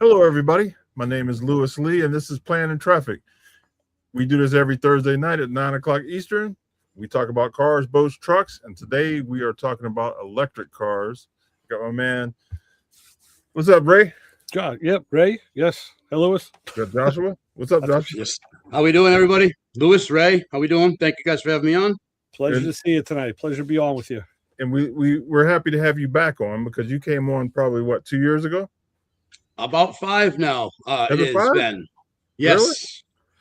Hello, everybody. My name is Lewis Lee, and this is Plan and Traffic. We do this every Thursday night at 9 o'clock Eastern. We talk about cars, boats, trucks, and today we are talking about electric cars. Got my man. What's up, Ray? God, yep, Ray. Yes. Hey, Lewis. Got Joshua. What's up, Josh? Yes. How we doing, everybody? Lewis, Ray, how we doing? Thank you guys for having me on. Pleasure to see you tonight. Pleasure to be on with you. And we're happy to have you back on because you came on probably, 2 years ago? About 5 now. It has 5? been. Yes. Really?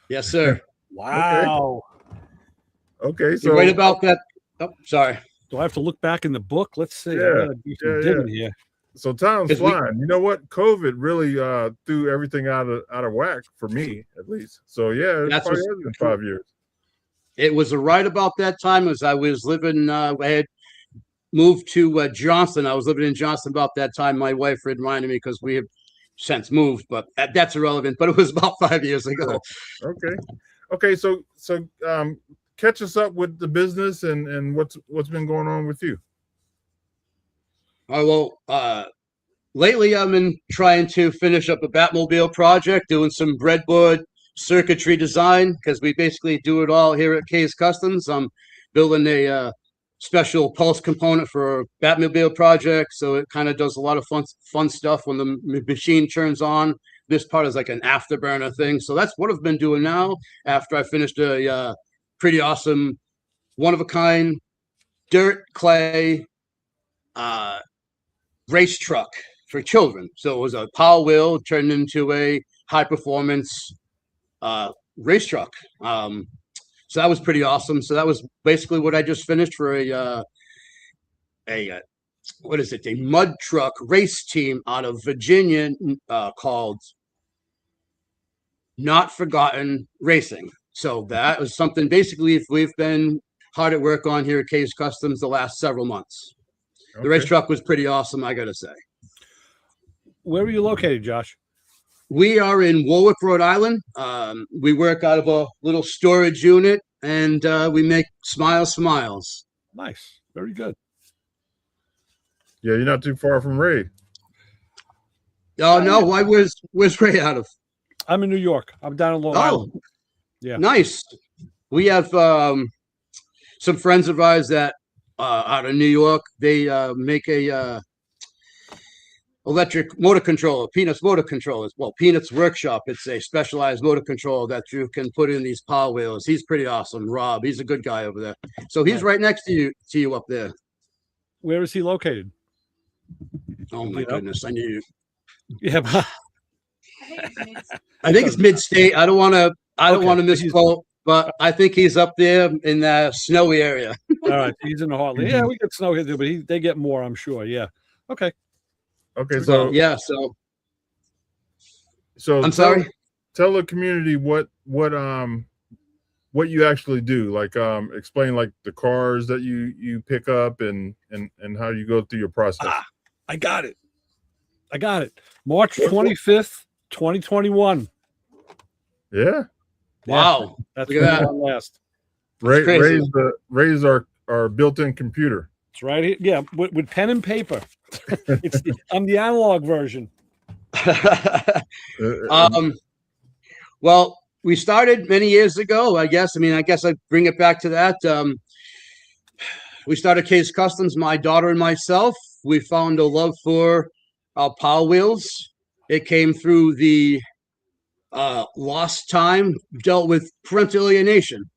Yes, sir. Wow. Okay, so You're right about that. Oh, sorry. Do I have to look back in the book? Let's see. Yeah, I gotta do some digging here. So time's 'Cause we- flying. You know what? COVID really threw everything out of whack for me, at least. So yeah, That's probably what's- has been 5 years. It was right about that time as I was living. I had moved to Johnston. I was living in Johnston about that time. My wife reminded me because we have since moved, but that's irrelevant. But it was about 5 years ago. Okay. So catch us up with the business and what's been going on with you. Lately I've been trying to finish up a Batmobile project, doing some breadboard circuitry design because we basically do it all here at K's Customs. I'm building a special pulse component for a Batmobile project, so it kind of does a lot of fun stuff when the machine turns on. This part is like an afterburner thing, so that's what I've been doing now. After I finished a pretty awesome, one of a kind dirt clay race truck for children. So it was a Power Wheel turned into a high performance race truck. So that was pretty awesome. So that was basically what I just finished for a what is it? A mud truck race team out of Virginia called Not Forgotten Racing. So that was something basically we've been hard at work on here at K's Customs the last several months. The race truck was pretty awesome, I gotta say. Where are you located, Josh? We are in Warwick, Rhode Island. We work out of a little storage unit, and we make smiles for miles. Nice. Very good. Yeah, you're not too far from Ray. Oh no, why? Where's Ray out of? I'm in New York. I'm down in Long Island. Yeah. Nice. We have some friends of ours that out of New York. They make a electric motor controller, Peanuts motor controllers. Well, Peanuts Workshop. It's a specialized motor controller that you can put in these Power Wheels. He's pretty awesome. Rob, he's a good guy over there. So he's right next to you up there. Where is he located? Oh my goodness, I knew you. Yeah. I think it's mid-state. I don't want to misquote, but I think he's up there in the snowy area. All right, he's in the heartland. Yeah, we get snow here too, but they get more, I'm sure. Yeah. Okay. So yeah. So I'm sorry. Tell the community what you actually do. Like explain like the cars that you pick up and how you go through your process. I got it. March 25th, 2021. Yeah. Wow. That's Look at that. last. Ray's our built-in computer. It's right here. Yeah, with pen and paper. I'm the analog version. Well, we started many years ago, I guess. I guess I'd bring it back to that. We started K's Customs, my daughter and myself. We found a love for Power Wheels. It came through the lost time, dealt with parental alienation.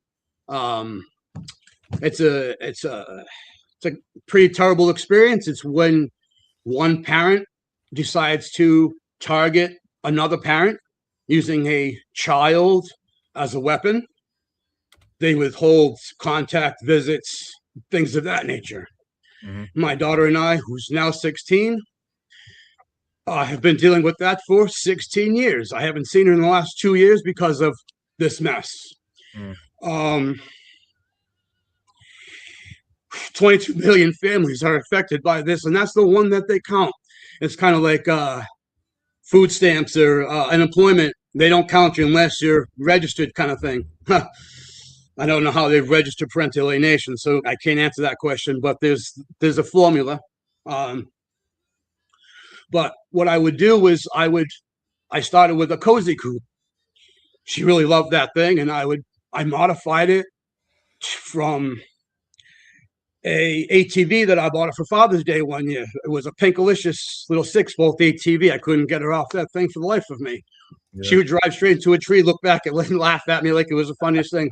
It's a pretty terrible experience. It's when one parent decides to target another parent using a child as a weapon. They withhold contact visits, things of that nature. Mm-hmm. My daughter and I, who's now 16, have been dealing with that for 16 years. I haven't seen her in the last 2 years because of this mess. 22 million families are affected by this, and that's the one that they count. It's kind of like food stamps or unemployment. They don't count you unless you're registered, kind of thing. I don't know how they register parental alienation, so I can't answer that question, but there's a formula. But what I would do is I would I started with a cozy coupe. She really loved that thing, and I modified it from a ATV that I bought her for Father's Day one year. It was a Pinkalicious little 6-bolt ATV. I couldn't get her off that thing for the life of me. Yeah. She would drive straight into a tree, look back and laugh at me like it was the funniest thing.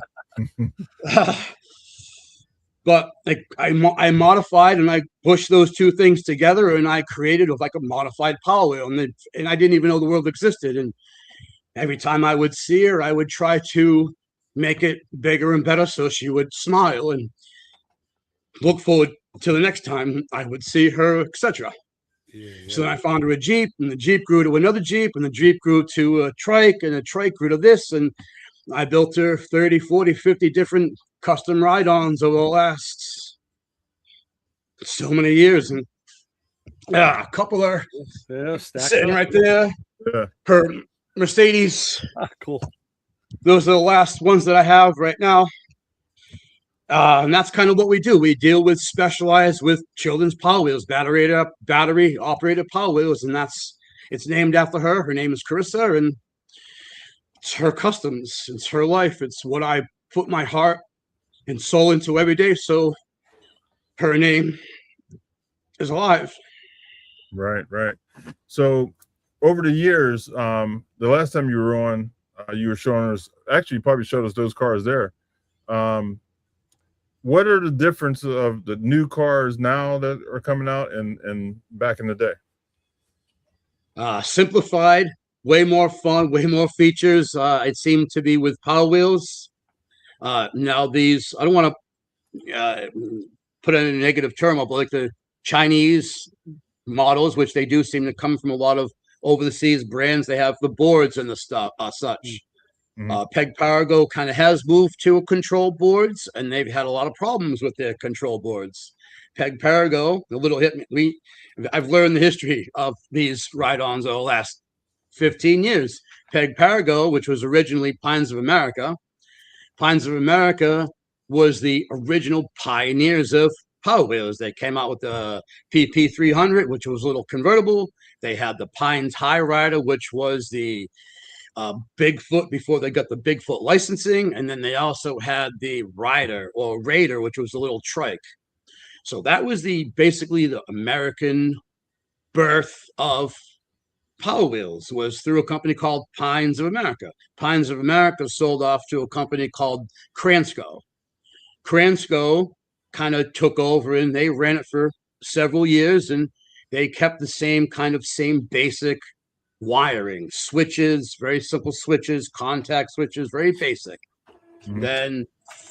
But I modified and I pushed those two things together, and I created like a modified Power Wheel, and I didn't even know the world existed. And every time I would see her, I would try to make it bigger and better so she would smile and look forward to the next time I would see her, etc. Yeah. So then I found her a Jeep, and the Jeep grew to another Jeep, and the Jeep grew to a trike, and a trike grew to this, and I built her 30, 40, 50 different custom ride-ons over the last so many years. And a couple are sitting right there. Yeah. Her Mercedes. Cool. Those are the last ones that I have right now. And that's kind of what we do. We deal with specialized with children's Power Wheels, battery operated Power Wheels, and it's named after her. Her name is Carissa, and it's her customs. It's her life. It's what I put my heart and soul into every day. So her name is alive. Right. So over the years, the last time you were on, you were showing us. Actually, you probably showed us those cars there. What are the differences of the new cars now that are coming out and back in the day? Simplified, way more fun, way more features. It seemed to be with Power Wheels. Now these, I don't want to put in a negative term, but like the Chinese models, which they do seem to come from a lot of over the seas brands. They have the boards and the stuff, such. Peg Parago kind of has moved to control boards, and they've had a lot of problems with their control boards. Peg Parago, the little hit me. I've learned the history of these ride-ons over the last 15 years. Peg Parago, which was originally Pines of America. Pines of America was the original pioneers of Power Wheels. They came out with the PP300, which was a little convertible. They had the Pines High Rider, which was the Bigfoot before they got the Bigfoot licensing, and then they also had the Rider or Raider, which was a little trike. So that was basically the American birth of Power Wheels, was through a company called Pines of America. Pines of America sold off to a company called Kransco. Kransco kind of took over, and they ran it for several years, and they kept the same basic wiring, switches, very simple switches, contact switches, very basic. Then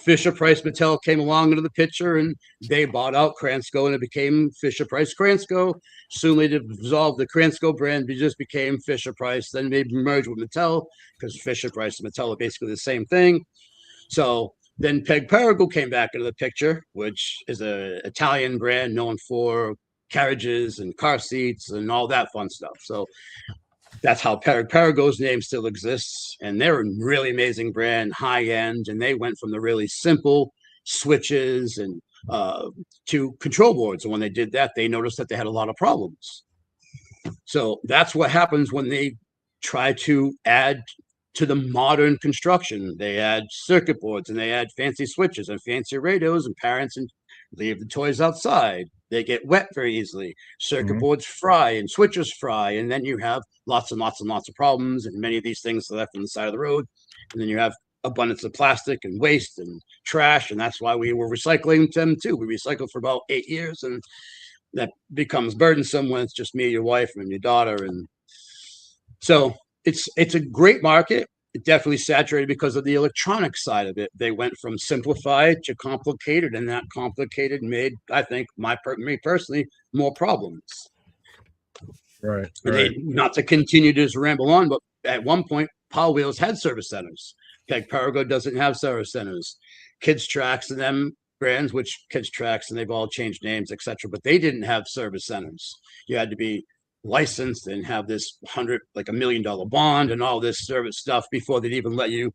Fisher Price Mattel came along into the picture, and they bought out Kransco, and it became Fisher Price Kransco. Soon they dissolved the Kransco brand, it just became Fisher Price. Then they merged with Mattel because Fisher Price and Mattel are basically the same thing. So then Peg Parago came back into the picture, which is an Italian brand known for carriages and car seats and all that fun stuff. So that's how Peg Parago's name still exists. And they're a really amazing brand, high end. And they went from the really simple switches and to control boards. And when they did that, they noticed that they had a lot of problems. So that's what happens when they try to add to the modern construction. They add circuit boards, and they add fancy switches and fancy radios, and parents and leave the toys outside. They get wet very easily. Circuit boards fry and switches fry, and then you have lots and lots and lots of problems, and many of these things are left on the side of the road. And then you have abundance of plastic and waste and trash, and that's why we were recycling them too. We recycled for about 8 years, and that becomes burdensome when it's just me, your wife, and your daughter. And so it's a great market. It definitely saturated because of the electronic side of it. They went from simplified to complicated, and that complicated made, I think, me personally, more problems. Right. Not to continue to just ramble on, but at one point, Power Wheels had service centers. Peg Parago doesn't have service centers. Kids Tracks and them brands, which Kids Tracks, and they've all changed names, etc., but they didn't have service centers. You had to be licensed and have this $1 million bond and all this service stuff before they'd even let you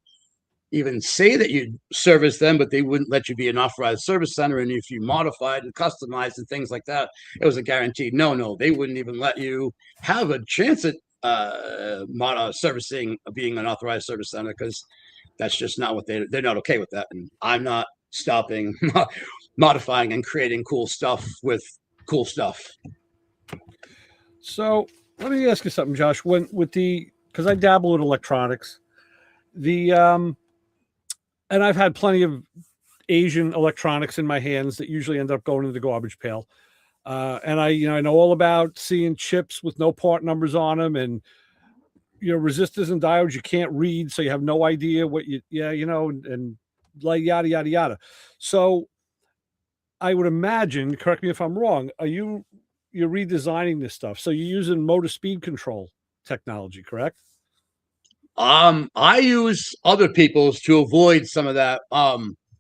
even say that you'd service them, but they wouldn't let you be an authorized service center. And if you modified and customized and things like that, it was a guaranteed no. They wouldn't even let you have a chance at servicing, being an authorized service center, because that's just not what they're not okay with that. And I'm not stopping modifying and creating cool stuff with cool stuff. So let me ask you something, Josh. Because I dabble with electronics, and I've had plenty of Asian electronics in my hands that usually end up going in the garbage pail. And I know all about seeing chips with no part numbers on them, and resistors and diodes you can't read, so you have no idea what and like yada yada yada. So I would imagine, correct me if I'm wrong, you're redesigning this stuff, so you're using motor speed control technology, correct? I use other people's to avoid some of that.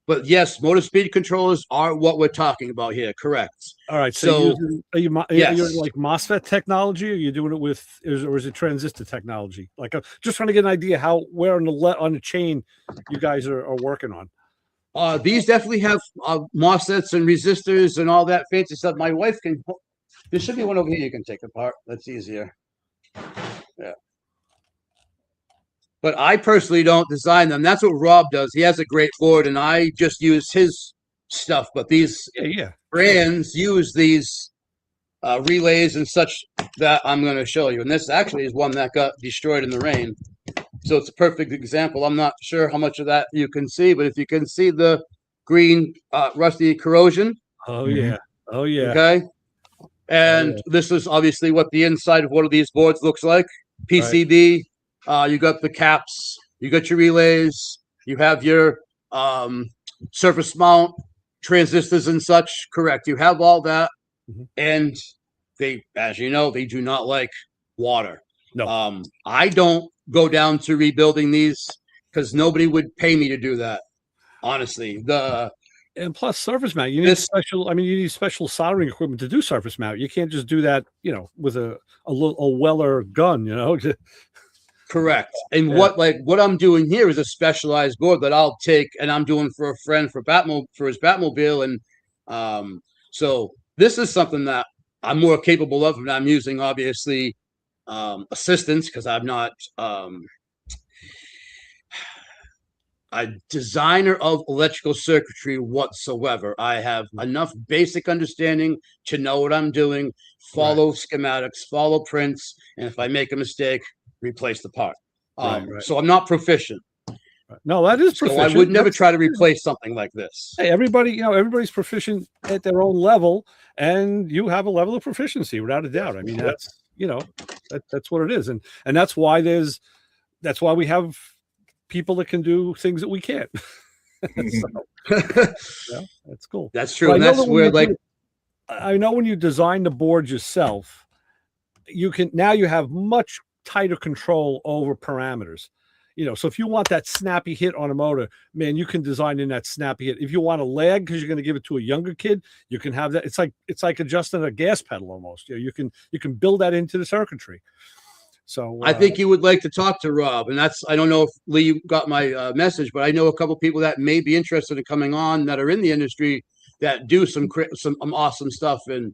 But yes, motor speed controllers are what we're talking about here. Correct. All right. So are you yes. like MOSFET technology? Or are you doing it with, or is it transistor technology? Like, just trying to get an idea where on the chain you guys are working on. These definitely have MOSFETs and resistors and all that fancy stuff. My wife can. There should be one over here you can take apart. That's easier. Yeah. But I personally don't design them. That's what Rob does. He has a great board, and I just use his stuff. But these brands use these relays and such that I'm going to show you. And this actually is one that got destroyed in the rain. So it's a perfect example. I'm not sure how much of that you can see, but if you can see the green rusty corrosion. Oh, yeah. Oh, yeah. Okay. And this is obviously what the inside of one of these boards looks like. PCB. Right. You got the caps, you got your relays, you have your surface mount transistors and such. Correct. You have all that. Mm-hmm. And they, as you know, they do not like water. No. I don't go down to rebuilding these because nobody would pay me to do that. Honestly, and plus surface mount, you need special soldering equipment to do surface mount. You can't just do that, with a Weller gun, Correct. And what I'm doing here is a specialized board that I'll take and I'm doing for a friend for his Batmobile. And so this is something that I'm more capable of, and I'm using obviously assistance because I'm not a designer of electrical circuitry whatsoever. I have enough basic understanding to know what I'm doing, follow schematics, follow prints, and if I make a mistake, replace the part. So I'm not proficient. No, that is proficient. So I would never try to replace something like this. Hey, everybody's proficient at their own level, and you have a level of proficiency without a doubt. I mean, that's what it is, and that's why we have people that can do things that we can't. That's cool. That's true, and that's where I know when you design the board yourself, you have much tighter control over parameters. So if you want that snappy hit on a motor, man, you can design in that snappy hit. If you want a lag because you're going to give it to a younger kid, you can have that. It's like adjusting a gas pedal almost. You can build that into the circuitry. So I think you would like to talk to Rob, and I don't know if Lee got my message, but I know a couple of people that may be interested in coming on that are in the industry that do some awesome stuff. And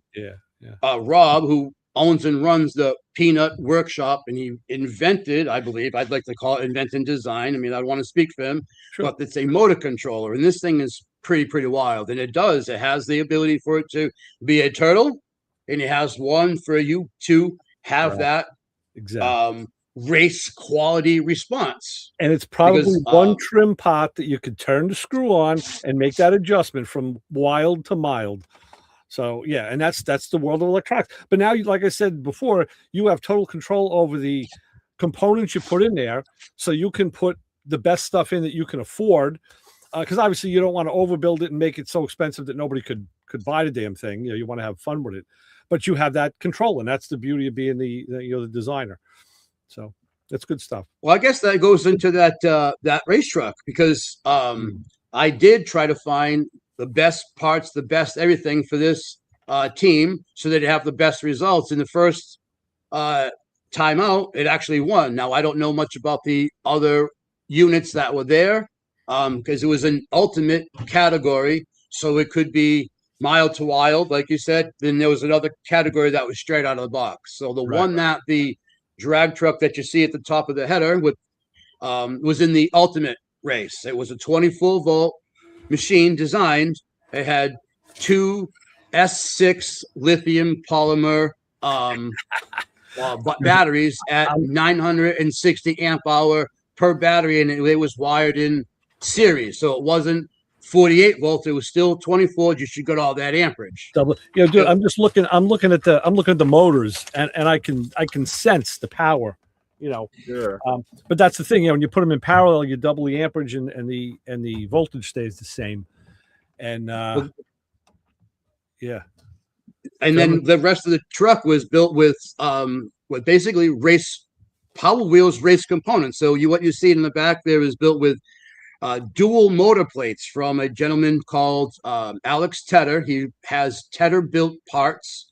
Rob, who owns and runs the Peanut Workshop, and he invented, I believe, I'd like to call it invent and design. I mean, I want to speak for him, but it's a motor controller, and this thing is pretty wild. And it has the ability for it to be a turtle, and it has one for you to have that race quality response. And it's probably one trim pot that you could turn the screw on and make that adjustment from wild to mild. So and that's the world of electronics. But now, like I said before, you have total control over the components you put in there, so you can put the best stuff in that you can afford. Because obviously you don't want to overbuild it and make it so expensive that nobody could buy the damn thing. You want to have fun with it, but you have that control, and that's the beauty of being the designer. So that's good stuff. Well, I guess that goes into that race truck, because I did try to find the best parts, the best everything for this team, so that they have the best results. In the first time out, it actually won. Now, I don't know much about the other units that were there, because it was an ultimate category, so it could be mild to wild, like you said. Then there was another category that was straight out of the box. So the one that the drag truck that you see at the top of the header with was in the ultimate race. It was a 24-volt machine designed. It had two S6 lithium polymer batteries at 960 amp hour per battery, and it was wired in series. So it wasn't 48 volts; it was still 24. Just you got all that amperage. Double, dude. I'm looking at the motors, and I can sense the power. Yeah. But that's the thing. When you put them in parallel, you double the amperage, and the voltage stays the same. And yeah. And then the rest of the truck was built with basically race Power Wheels race components. So what you see in the back there is built with dual motor plates from a gentleman called Alex Tedder. He has Tedder built parts.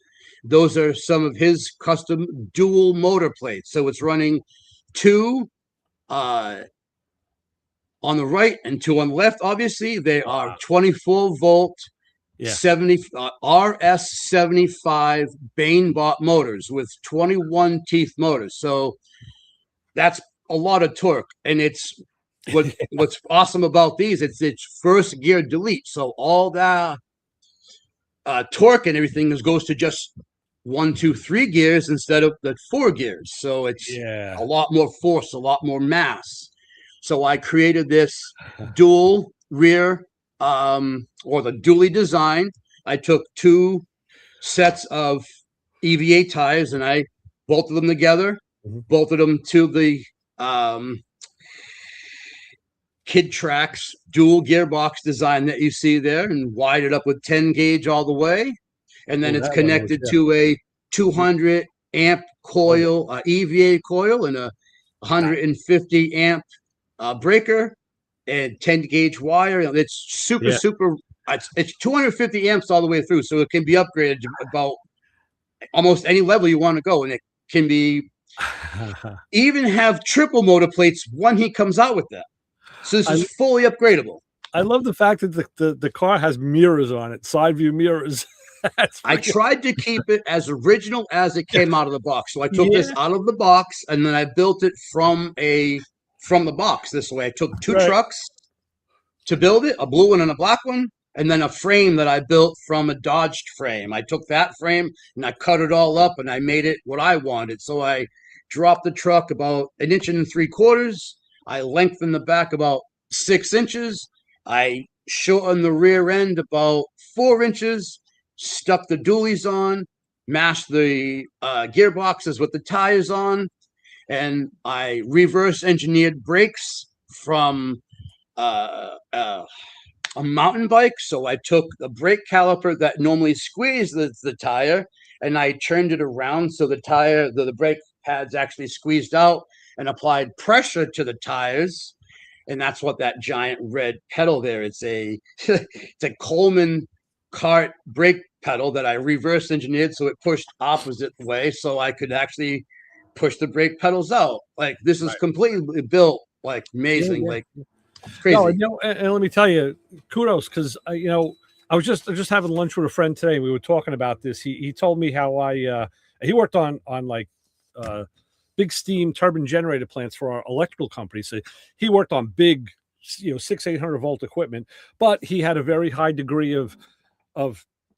Those are some of his custom dual motor plates. So it's running two on the right and two on the left. Obviously, they are 24-volt 70 RS75 Bainbot motors with 21 teeth motors. So that's a lot of torque, and it's what's awesome about these. It's first gear delete, so all that torque and everything goes to just 1, 2, 3 gears instead of the 4 gears. So it's a lot more force, a lot more mass. So I created this dual rear, or the dually design. I took 2 sets of EVA tires and I bolted them together, bolted them to the Kid Tracks dual gearbox design that you see there, and wired it up with 10 gauge all the way. And then it's connected to a 200 amp coil, EVA coil, and a 150 amp breaker, and 10 gauge wire. It's super. It's 250 amps all the way through, so it can be upgraded to about almost any level you want to go, and it can be even have triple motor plates when he comes out with that. So this is fully upgradable. I love the fact that the car has mirrors on it, side view mirrors. I tried to keep it as original as it came out of the box. So I took this out of the box and then I built it from the box this way. I took 2 trucks to build it, a blue one and a black one, and then a frame that I built from a Dodge frame. I took that frame and I cut it all up and I made it what I wanted. So I dropped the truck about 1.75 inches. I lengthened the back about 6 inches. I shortened the rear end about 4 inches, stuck the dualies on, mashed the gearboxes with the tires on, and I reverse engineered brakes from a mountain bike. So I took a brake caliper that normally squeezes the tire and I turned it around so the brake pads actually squeezed out and applied pressure to the tires. And that's what that giant red pedal there. It's a Coleman cart brake pedal that I reverse engineered so it pushed opposite way so I could actually push the brake pedals out. Like this is completely built like amazing, like crazy. No, and let me tell you, kudos, because I was just having lunch with a friend today. We were talking about this. He told me how he worked on like big steam turbine generator plants for our electrical company. So he worked on big, 600-800 volt equipment, but he had a very high degree of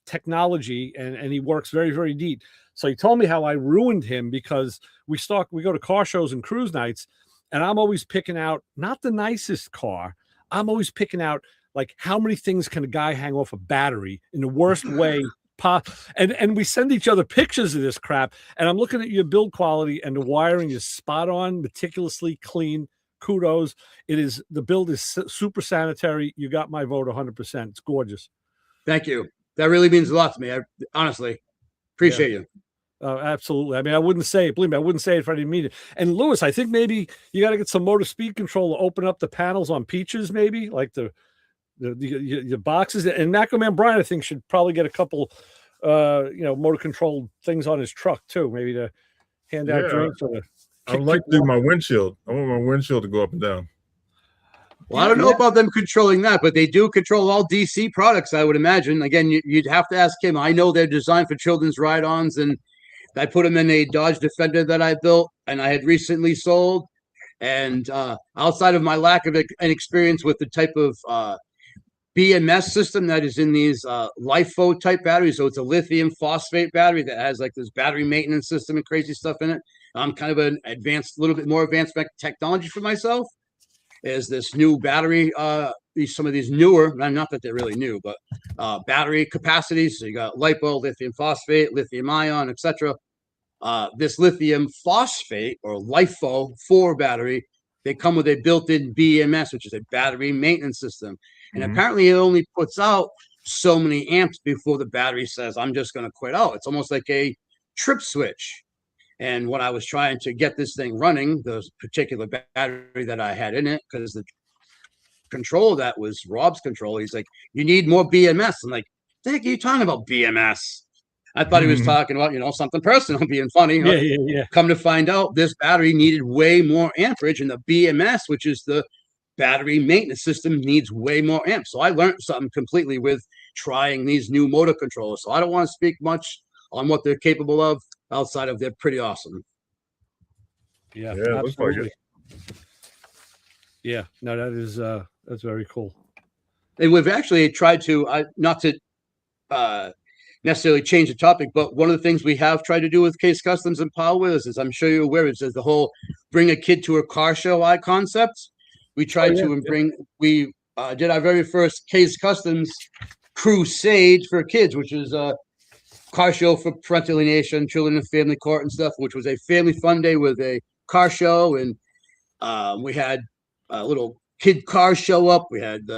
technology and he works very, very neat. So he told me how I ruined him because we go to car shows and cruise nights, and I'm always picking out not the nicest car. I'm always picking out like how many things can a guy hang off a battery in the worst way. And we send each other pictures of this crap, and I'm looking at your build quality, and the wiring is spot on, meticulously clean. Kudos. The build is super sanitary. You got my vote 100%. It's gorgeous. Thank you. That really means a lot to me. I honestly appreciate you. Absolutely. I mean, I wouldn't say it. Believe me, I wouldn't say it if I didn't mean it. And Louis, I think maybe you got to get some motor speed control to open up the panels on Peaches, maybe like the boxes. And Macro Man Brian, I think, should probably get a couple, motor controlled things on his truck too, maybe to hand out drinks. I would like to do my windshield. I want my windshield to go up and down. Well, I don't know about them controlling that, but they do control all DC products, I would imagine. Again, you'd have to ask him. I know they're designed for children's ride-ons, and I put them in a Dodge Defender that I built and I had recently sold. And outside of my lack of experience with the type of BMS system that is in these LiFo type batteries, so it's a lithium phosphate battery that has like this battery maintenance system and crazy stuff in it. I'm kind of an advanced, little bit more advanced technology for myself. Is this new battery? Some of these newer, not that they're really new, but battery capacities. So you got LiPo, lithium phosphate, lithium ion, etc. This lithium phosphate or LiFo 4 battery, they come with a built-in BMS, which is a battery maintenance system. And apparently it only puts out so many amps before the battery says, I'm just going to quit out. It's almost like a trip switch. And when I was trying to get this thing running, the particular battery that I had in it, because the control that was Rob's control, he's like, you need more BMS. I'm like, the heck are you talking about BMS? I thought he was talking about, something personal, being funny. Yeah. Come to find out, this battery needed way more amperage, and the BMS, which is the battery maintenance system, needs way more amps. So I learned something completely with trying these new motor controllers. So I don't want to speak much on what they're capable of outside of they're pretty awesome. Yeah, it looks like it. Yeah, no, that's very cool. And we've actually tried to, not to necessarily change the topic, but one of the things we have tried to do with Case Customs and Power Wheels is, I'm sure you're aware, is the whole bring a kid to a car show concept. We tried we did our very first Case Customs crusade for kids, which is a car show for parental alienation, children and family court and stuff, which was a family fun day with a car show. And we had a little kid cars show up. We had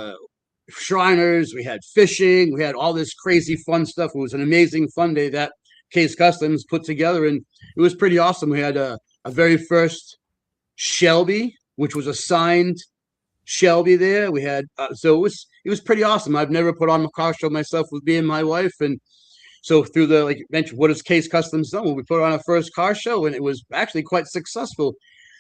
Shriners, we had fishing, we had all this crazy fun stuff. It was an amazing fun day that Case Customs put together, and it was pretty awesome. We had a very first Shelby, which was a signed Shelby there. We had so it was pretty awesome. I've never put on a car show myself with me and my wife, and so through the, like you mentioned, what has Case Customs done? Well, we put on our first car show, and it was actually quite successful.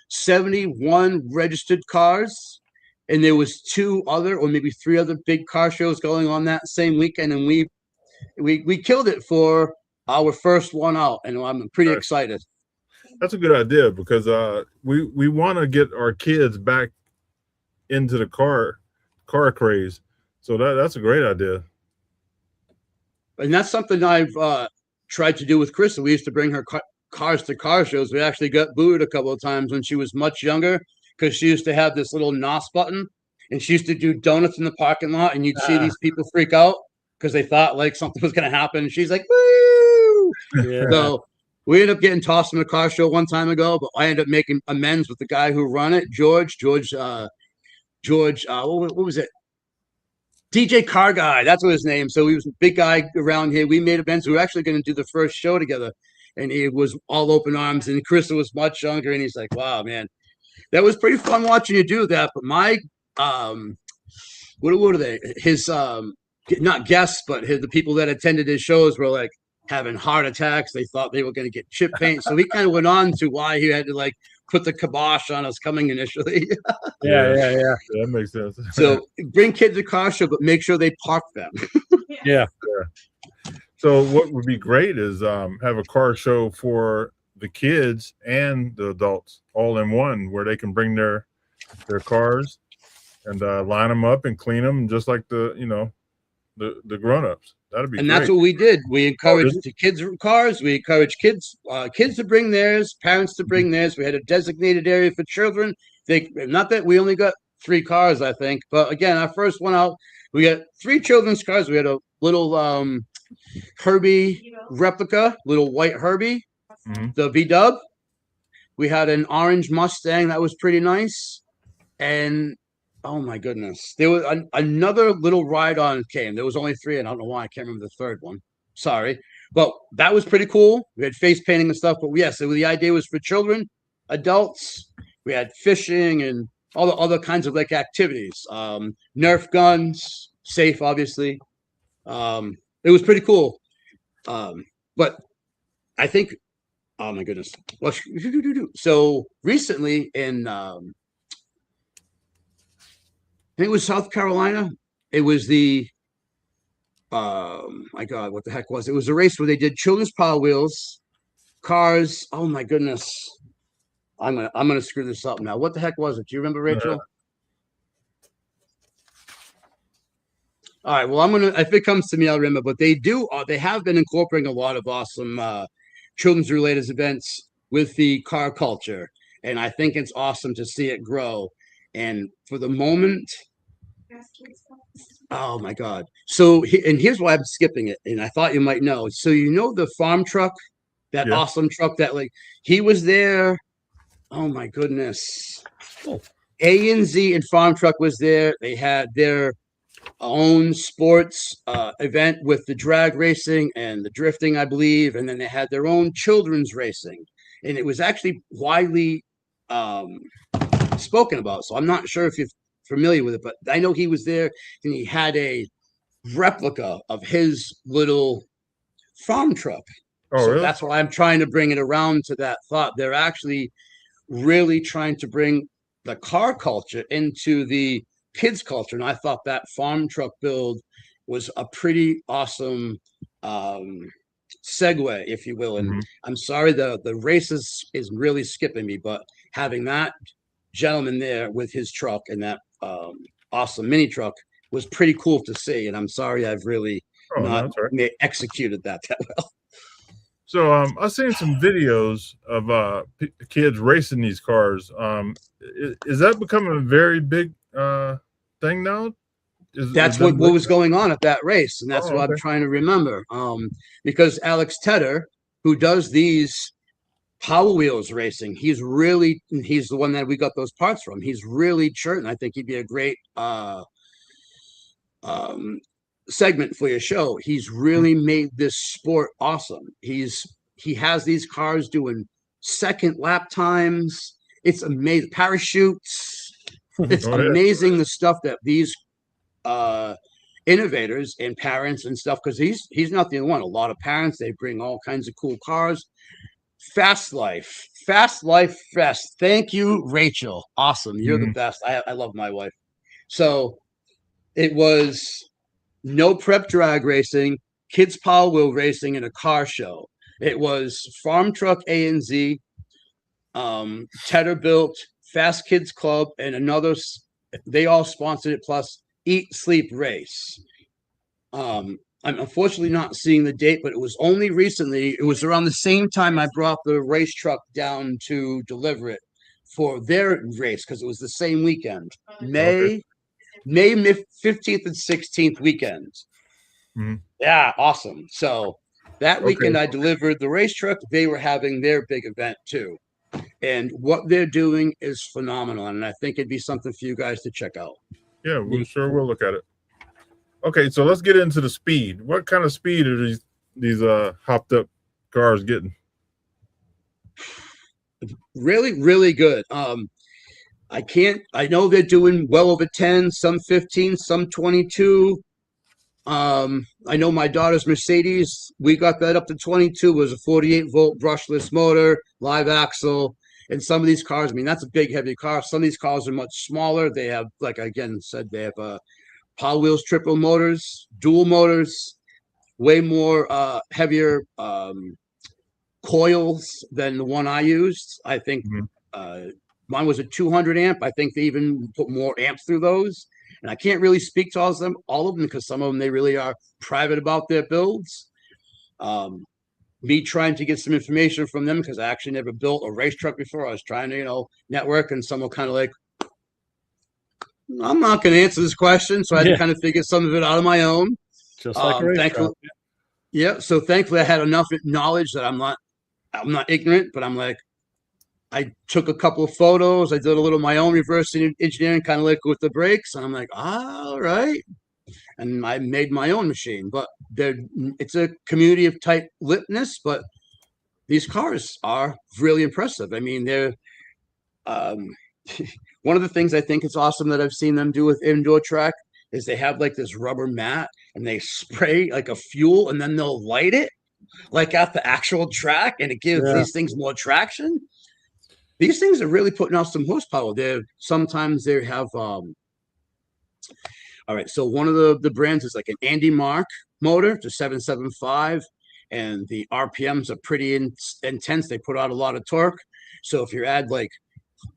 71 registered cars. And there was 2 other or maybe 3 other big car shows going on that same weekend, and we killed it for our first one out, and I'm pretty excited. That's a good idea, because we want to get our kids back into the car craze. So that's a great idea. And that's something I've tried to do with Krista. We used to bring her cars to car shows. We actually got booed a couple of times when she was much younger, because she used to have this little NOS button, and she used to do donuts in the parking lot, and you'd see these people freak out because they thought like something was going to happen. And she's like, woo! Yeah. So we ended up getting tossed in a car show one time ago, but I ended up making amends with the guy who run it, George, what was it? DJ Car Guy, that's what his name. So he was a big guy around here. We made amends. We were actually going to do the first show together, and he was all open arms, and Krista was much younger, and he's like, wow, man. That was pretty fun watching you do that. But my, what are they? His, not guests, but the people that attended his shows were like having heart attacks. They thought they were going to get chip paint. So he kind of went on to why he had to like put the kibosh on us coming initially. Yeah. That makes sense. So bring kids to car show, but make sure they park them. Yeah. So what would be great is have a car show for the kids and the adults all in one, where they can bring their cars and line them up and clean them just like the grown-ups. That'd be and great. That's what we did. We encouraged the kids' cars. We encouraged kids to bring theirs, parents to bring theirs. We had a designated area for children. Not that we only got 3 cars, I think, but again, our first one out, we got 3 children's cars. We had a little Herbie replica, little white Herbie. The V-Dub. We had an orange Mustang that was pretty nice, and oh my goodness, there was another little ride-on came. There was only 3, and I don't know why I can't remember the third one. Sorry, but that was pretty cool. We had face painting and stuff, but yes, the idea was for children, adults. We had fishing and all the other kinds of like activities. Nerf guns, safe, obviously. It was pretty cool, but I think. Oh my goodness. Well, so recently in I think it was South Carolina, it was the my God, what the heck was it? It was a race where they did children's Power Wheels, cars. Oh my goodness. I'm gonna screw this up now. What the heck was it? Do you remember, Rachel? All right. Well, if it comes to me, I'll remember. But they have been incorporating a lot of awesome children's related events with the car culture, and I think it's awesome to see it grow. And for the moment, oh my God. So, and here's why I'm skipping it. And I thought you might know. So, the farm truck, that awesome truck that he was there. Oh my goodness. Oh. A&Z and Farm Truck was there. They had their own sports event with the drag racing and the drifting, I believe. And then they had their own children's racing. And it was actually widely spoken about. So I'm not sure if you're familiar with it, but I know he was there and he had a replica of his little farm truck. Oh, so really? That's why I'm trying to bring it around to that thought. They're actually really trying to bring the car culture into the kids culture. And I thought that farm truck build was a pretty awesome segue, if you will. And I'm sorry, the races is really skipping me, but having that gentleman there with his truck and that awesome mini truck was pretty cool to see. And I'm sorry I've really not executed that well. So I've seen some videos of kids racing these cars. Is that becoming a very big thing now? That's what was going on at that race, and that's what I'm trying to remember. Because Alex Tedder, who does these Power Wheels racing, he's the one that we got those parts from. He's really certain. I think he'd be a great segment for your show. He's really made this sport awesome. He has these cars doing second lap times. It's amazing. Parachutes. It's amazing the stuff that these innovators and parents and stuff, because he's not the only one. A lot of parents, they bring all kinds of cool cars. Fast Life Fest. Thank you, Rachel. Awesome. You're the best. I love my wife. So it was no prep drag racing, kids power wheel racing, and a car show. It was Farm Truck A&Z, Tedder Built, Fast Kids Club, and another. They all sponsored it, plus Eat Sleep Race. I'm unfortunately not seeing the date, but it was only recently. It was around the same time I brought the race truck down to deliver it for their race, because it was the same weekend. May 15th and 16th weekend. Yeah, awesome. So that weekend I delivered the race truck. They were having their big event too. And what they're doing is phenomenal. And I think it'd be something for you guys to check out. Yeah, we sure will look at it. Okay, so let's get into the speed. What kind of speed are these hopped up cars getting? Really, really good. I know they're doing well over 10, some 15, some 22. I know my daughter's Mercedes, we got that up to 22, was a 48-volt brushless motor, live axle. And some of these cars, I mean, that's a big, heavy car. Some of these cars are much smaller. They have, like I again said, they have Power Wheels triple motors, dual motors, way more heavier coils than the one I used. I think mine was a 200 amp. I think they even put more amps through those. And I can't really speak to all of them because some of them, they really are private about their builds. Me trying to get some information from them, because I actually never built a race truck before. I was trying to, network, and someone kind of like, I'm not going to answer this question. So I had to kind of figure some of it out on my own. Just like a race truck. Yeah. So thankfully I had enough knowledge that I'm not ignorant, but I'm like, I took a couple of photos. I did a little of my own reverse engineering, kind of like with the brakes. And I'm like, all right. And I made my own machine, but it's a community of tight lipness, but these cars are really impressive. I mean, they're one of the things I think is awesome that I've seen them do with indoor track is they have like this rubber mat and they spray like a fuel and then they'll light it like at the actual track, and it gives these things more traction. These things are really putting out some horsepower. Sometimes they have all right, so one of the brands is like an Andy Mark motor to 775, and the RPMs are pretty intense. They put out a lot of torque. So if you add like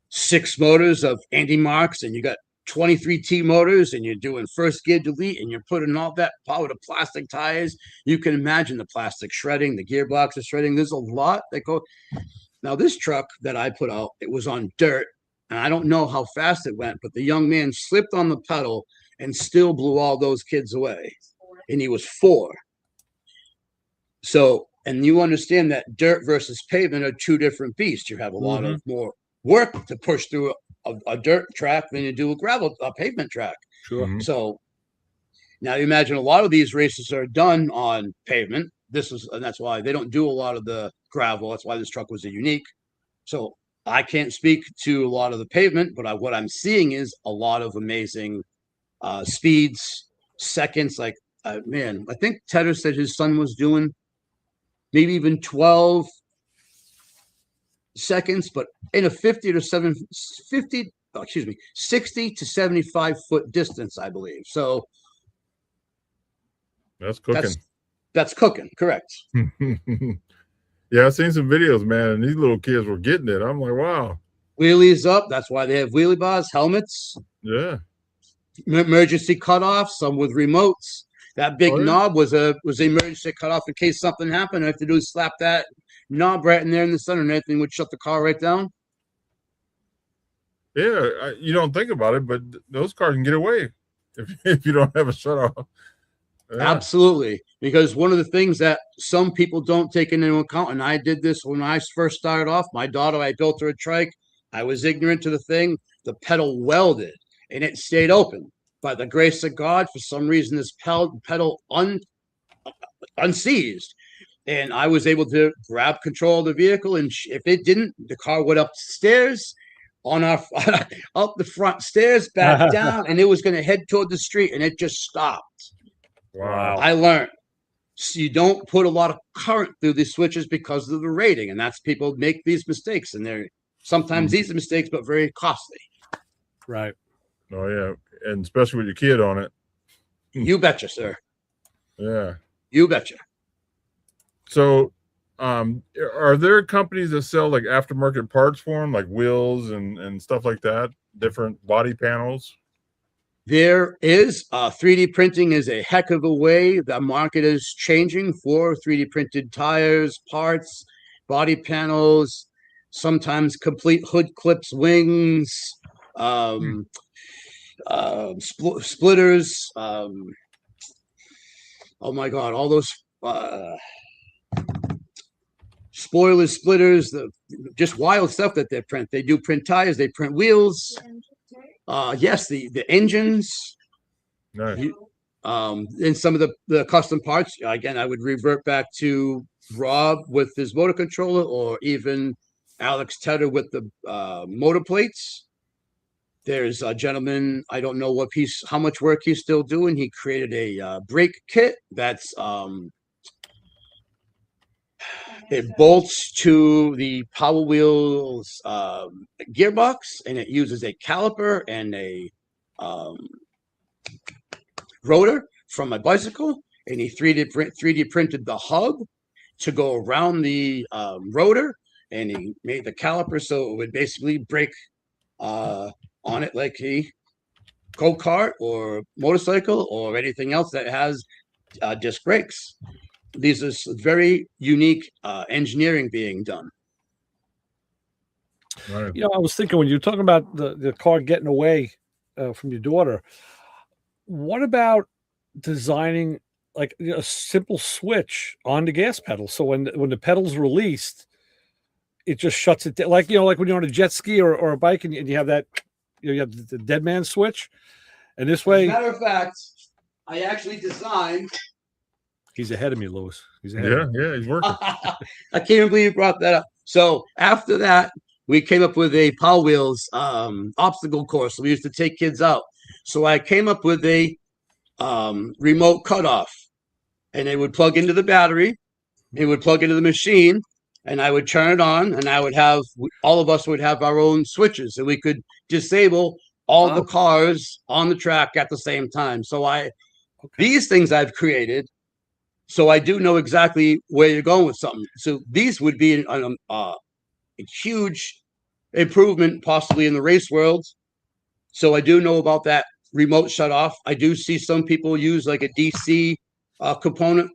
6 motors of Andy Marks and you got 23 T motors and you're doing first gear delete and you're putting all that power to plastic tires, you can imagine the plastic shredding, the gearbox is shredding. There's a lot that go. Now this truck that I put out, it was on dirt, and I don't know how fast it went, but the young man slipped on the pedal and still blew all those kids away. And he was 4. So, and you understand that dirt versus pavement are 2 different beasts. You have a lot of more work to push through a dirt track than you do a pavement track. Sure. So now you imagine a lot of these races are done on pavement. And that's why they don't do a lot of the gravel. That's why this truck was a unique. So I can't speak to a lot of the pavement, but what I'm seeing is a lot of amazing speeds, seconds. Like, man, I think Tedder said his son was doing maybe even 12 seconds, but in a 60 to 75 foot distance, I believe. So That's cooking. That's cooking, correct. Yeah, I've seen some videos, man, and these little kids were getting it. I'm like, wow. Wheelies up. That's why they have wheelie bars, helmets. Yeah. Emergency cutoff, some with remotes. That big knob was an emergency cutoff in case something happened. All I have to do is slap that knob right in there in the center, and everything would shut the car right down. Yeah, you don't think about it, but those cars can get away if you don't have a shut off. Yeah. Absolutely, because one of the things that some people don't take into account, and I did this when I first started off, my daughter, I built her a trike. I was ignorant to the thing. The pedal welded, and it stayed open. By the grace of God, for some reason, this pedal unseized. And I was able to grab control of the vehicle. And if it didn't, the car went upstairs on our up the front stairs, back down, and it was going to head toward the street, and it just stopped. Wow. I learned. So you don't put a lot of current through these switches because of the rating. And that's people make these mistakes. And they're sometimes easy mistakes, but very costly. Right. Oh, yeah. And especially with your kid on it. You betcha, sir. Yeah. You betcha. So, are there companies that sell like aftermarket parts for them, like wheels and stuff like that, different body panels? There is 3D printing is a heck of a way. The market is changing for 3D printed tires, parts, body panels, sometimes complete hood clips, wings, splitters. Oh my God, all those spoilers, splitters, just wild stuff that they print. They do print tires, they print wheels. Yes, the engines. Nice. And some of the custom parts. Again, I would revert back to Rob with his motor controller, or even Alex Tedder with the motor plates. There's a gentleman, I don't know how much work he's still doing. He created a brake kit that's it bolts to the Power Wheels gearbox, and it uses a caliper and a rotor from a bicycle, and he 3D printed the hub to go around the rotor, and he made the caliper so it would basically brake on it like a go-kart or motorcycle or anything else that has disc brakes. These are very unique engineering being done. Right. You know, I was thinking when you're talking about the car getting away from your daughter, what about designing like a simple switch on the gas pedal? So when the pedal's released, it just shuts it down. Like, you know, like when you're on a jet ski or a bike and you have that, you have the dead man switch. And this way. As a matter of fact, I actually designed. He's ahead of me, Louis. He's ahead. Yeah, he's working. I can't believe you brought that up. So after that, we came up with a Power Wheels obstacle course. We used to take kids out. So I came up with a remote cutoff, and it would plug into the battery. It would plug into the machine, and I would turn it on, and all of us would have our own switches, and we could disable all the cars on the track at the same time. So these things I've created So I do know exactly where you're going with something. So these would be a huge improvement, possibly in the race world. So I do know about that remote shut off. I do see some people use like a DC component,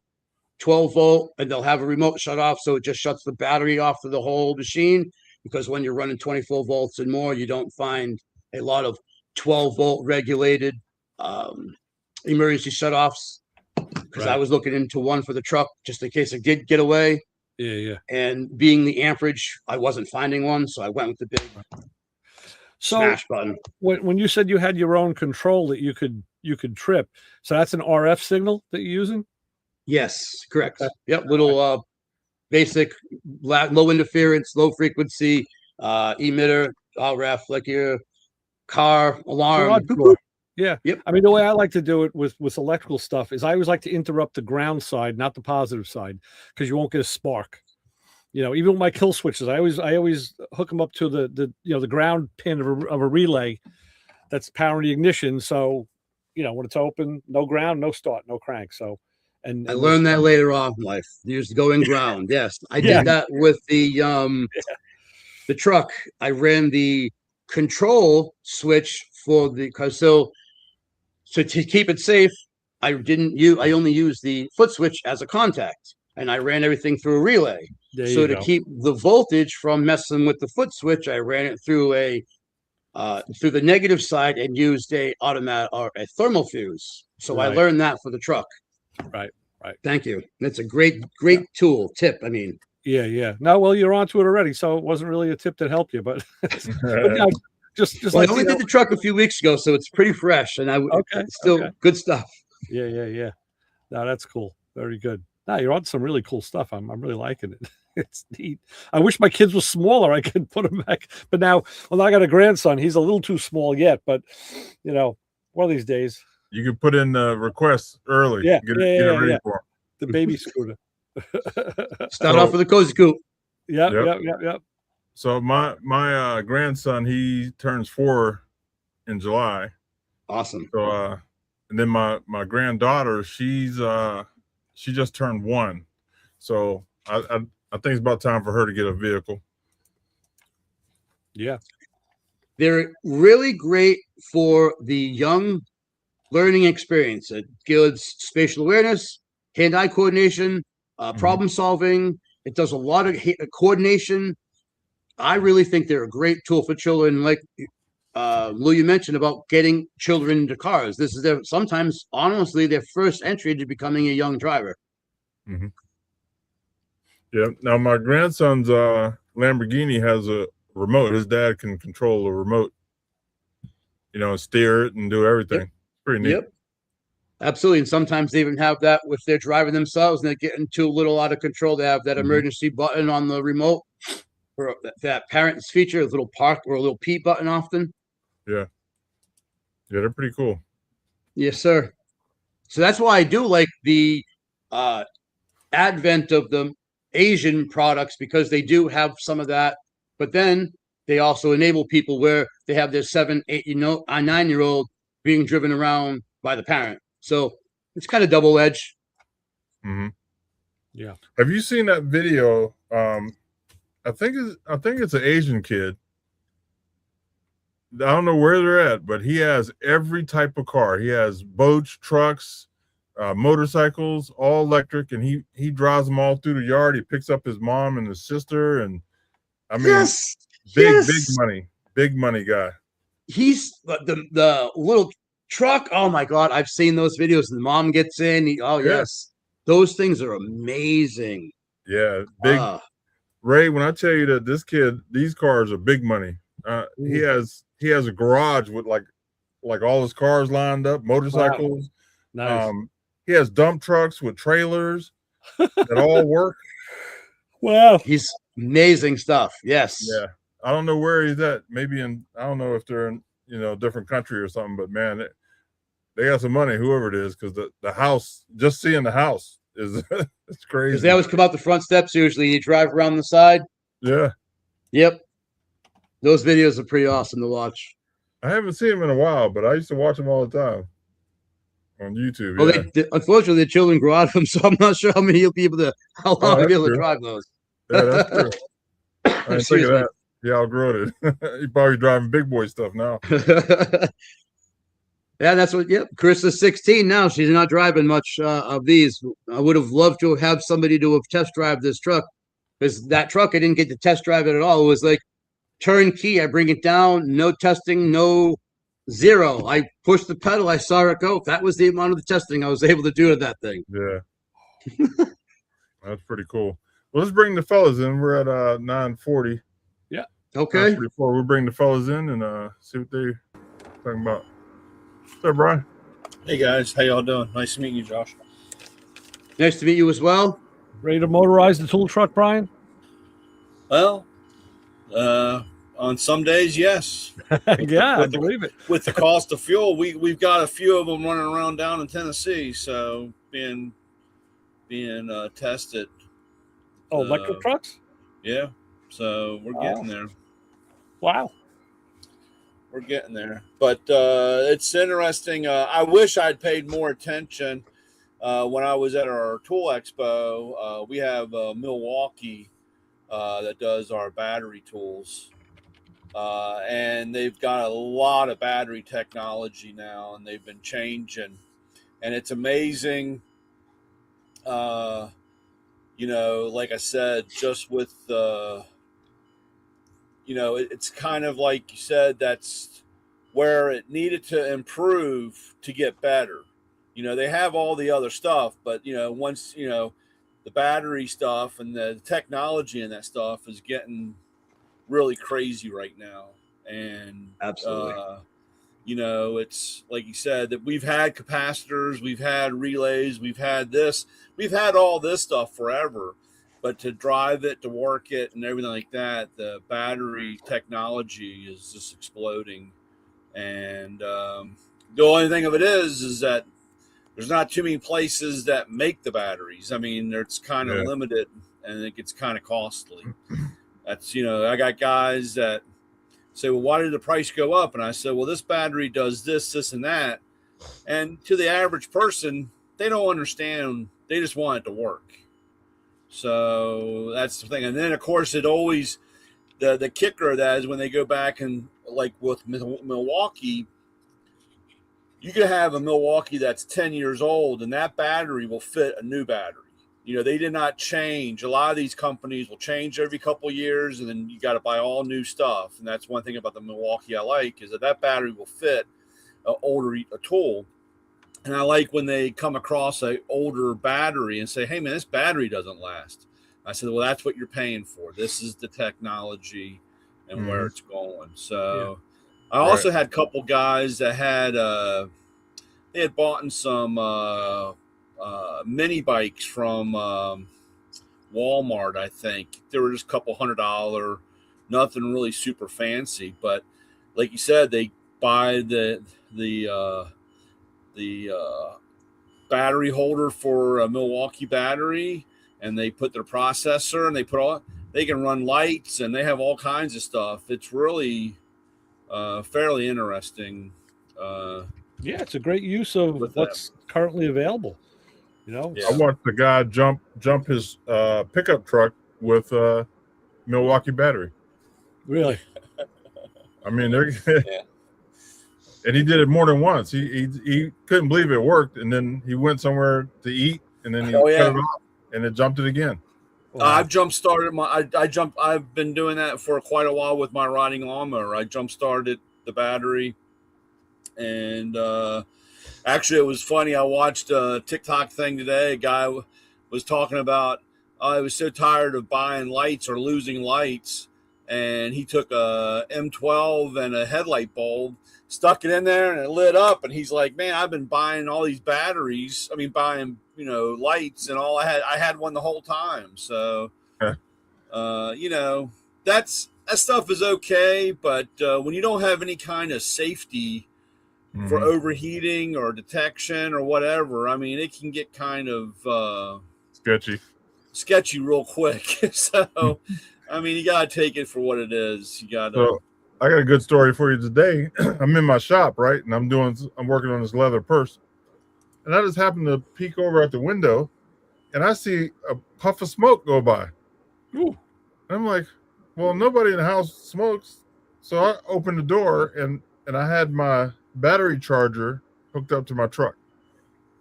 12 volt, and they'll have a remote shut off. So it just shuts the battery off of the whole machine. Because when you're running 24 volts and more, you don't find a lot of 12 volt regulated emergency shut offs. Because I was looking into one for the truck just in case it did get away. Yeah. And being the amperage, I wasn't finding one. So I went with the big smash button. When you said you had your own control that you could trip, so that's an RF signal that you're using? Yes, correct. Yep, little basic low interference, low frequency emitter, RF, like your car alarm. Yeah. Yep. I mean, the way I like to do it with electrical stuff is I always like to interrupt the ground side, not the positive side, because you won't get a spark. You know, even with my kill switches, I always hook them up to the ground pin of a relay that's powering the ignition. So, you know, when it's open, no ground, no start, no crank. So, and I learned that later on in life. Used going ground. Yes, I did that with the truck. I ran the control switch for the so to keep it safe, I only used the foot switch as a contact, and I ran everything through a relay. So to keep the voltage from messing with the foot switch, I ran it through through the negative side and used a automatic or a thermal fuse. So I learned that for the truck. Right. Thank you. That's a great tool tip. I mean, yeah. No, well, you're onto it already, so it wasn't really a tip that helped you, but, no, just well, I only did the truck a few weeks ago, so it's pretty fresh, and still good stuff. Yeah. No, that's cool. Very good. No, you're on some really cool stuff. I'm really liking it. It's neat. I wish my kids were smaller. I could put them back, but now I got a grandson. He's a little too small yet, but you know, one of these days you can put in requests early. Yeah, get it ready for the baby scooter. Start off with a cozy coupe. Yep. So my grandson, he turns 4 in July. Awesome. So and then my granddaughter, she just turned 1. So I think it's about time for her to get a vehicle. Yeah. They're really great for the young learning experience. It builds spatial awareness, hand-eye coordination, problem solving. It does a lot of coordination. I really think they're a great tool for children. Like Lou, you mentioned about getting children into cars. This is sometimes, honestly, their first entry to becoming a young driver. Mm-hmm. Yeah. Now my grandson's Lamborghini has a remote. His dad can control the remote, you know, steer it and do everything. Yep. Pretty neat. Yep. Absolutely. And sometimes they even have that if they're driving themselves and they're getting too little out of control. They have that emergency button on the remote for that parents feature, a little park or a little P button often. Yeah, they're pretty cool. Yes, sir. So that's why I do like the advent of the Asian products, because they do have some of that, but then they also enable people where they have their 7, 8, 9-year-old being driven around by the parent. So it's kind of double-edged. Mm-hmm. Yeah. Have you seen that video? I think it's an Asian kid. I don't know where they're at, but he has every type of car. He has boats, trucks, motorcycles, all electric, and he drives them all through the yard. He picks up his mom and his sister, and I mean, big money guy. He's the little truck. Oh my God, I've seen those videos. And the mom gets in. Yes, those things are amazing. Yeah, big. Ray, when I tell you that this kid, these cars are big money. He has a garage with like all his cars lined up, motorcycles. Wow. Nice. He has dump trucks with trailers that all work. Wow. He's amazing stuff. Yes. Yeah. I don't know where he's at. Maybe I don't know if they're in, a different country or something, but man, they got some money, whoever it is, because the house, just seeing the house is it's crazy. Because they always come out the front steps usually. You drive around the side. Yeah. Yep. Those videos are pretty awesome to watch. I haven't seen them in a while, but I used to watch them all the time. on YouTube. Well, Yeah. unfortunately, the children grow out of them, so I'm not sure how long he'll be able to that's drive true. those. Yeah, that's true. I didn't think Excuse of me. that. He outgrown it. He's probably driving big boy stuff now. Yeah, that's what. Yep, Chris is 16 now. She's not driving much of these. I would have loved to have somebody to have test drive this truck, because that truck I didn't get to test drive it at all. It was like turnkey. I bring it down, no testing, no zero. I pushed the pedal. I saw it go. That was the amount of the testing I was able to do to that thing. Yeah. That's pretty cool. Well, let's bring the fellas in. We're at 9:40. Yeah. Okay. 9:44. We'll bring the fellas in and see what they're talking about. What's up, Brian? Hey guys, how y'all doing? Nice to meet you, Josh. Nice to meet you as well. Ready to motorize the tool truck, Brian? Well, on some days, yes. Yeah, I believe it. With the cost of fuel, we've got a few of them running around down in Tennessee, so being tested. Oh, electric trucks? Yeah, so we're getting there. Wow. We're getting there, but it's interesting. I wish I'd paid more attention when I was at our tool expo. We have Milwaukee that does our battery tools, and they've got a lot of battery technology now, and they've been changing, and it's amazing. Like I said, just with it's kind of like you said, that's where it needed to improve to get better. They have all the other stuff, but once the battery stuff and the technology and that stuff is getting really crazy right now. And Absolutely. it's like you said, that we've had capacitors, we've had relays, we've had all this stuff forever. But to drive it, to work it, and everything like that, the battery technology is just exploding. And the only thing of it is that there's not too many places that make the batteries. I mean, it's kind of limited, and it gets kind of costly. That's, I got guys that say, well, why did the price go up? And I said, well, this battery does this, this, and that. And to the average person, they don't understand. They just want it to work. So that's the thing. And then, of course, it always, the kicker of that is when they go back and, like with Milwaukee, you could have a Milwaukee that's 10 years old, and that battery will fit a new battery. They did not change. A lot of these companies will change every couple of years, and then you got to buy all new stuff. And that's one thing about the Milwaukee I like, is that battery will fit an older tool. And I like when they come across an older battery and say, hey, man, this battery doesn't last. I said, well, that's what you're paying for. This is the technology and where it's going. So I also had a couple guys that they had bought some mini bikes from Walmart, I think. They were just a couple $100, nothing really super fancy. But like you said, they buy the battery holder for a Milwaukee battery, and they put their processor, and they can run lights, and they have all kinds of stuff. It's really fairly interesting. Yeah, it's a great use of what's currently available. I watched the guy jump his pickup truck with Milwaukee battery. Really? I mean, and he did it more than once. He couldn't believe it worked, and then he went somewhere to eat, and then he cut it off, and it jumped it again. I've jump started I've been doing that for quite a while with my riding lawnmower. I jump started the battery, and actually it was funny. I watched a TikTok thing today. A guy was talking about I was so tired of buying lights or losing lights, and he took a M12 and a headlight bulb, stuck it in there, and it lit up. And he's like, man, I've been buying all these batteries. I mean, buying, lights, and all I had one the whole time. So, that stuff is okay. But when you don't have any kind of safety for overheating or detection or whatever, I mean, it can get kind of sketchy real quick. So, I mean, you got to take it for what it is. You got to. So, I got a good story for you today. I'm in my shop, right? And I'm working on this leather purse. and I just happened to peek over at the window, and I see a puff of smoke go by. Ooh. I'm like, well, nobody in the house smokes. So I opened the door, and I had my battery charger hooked up to my truck.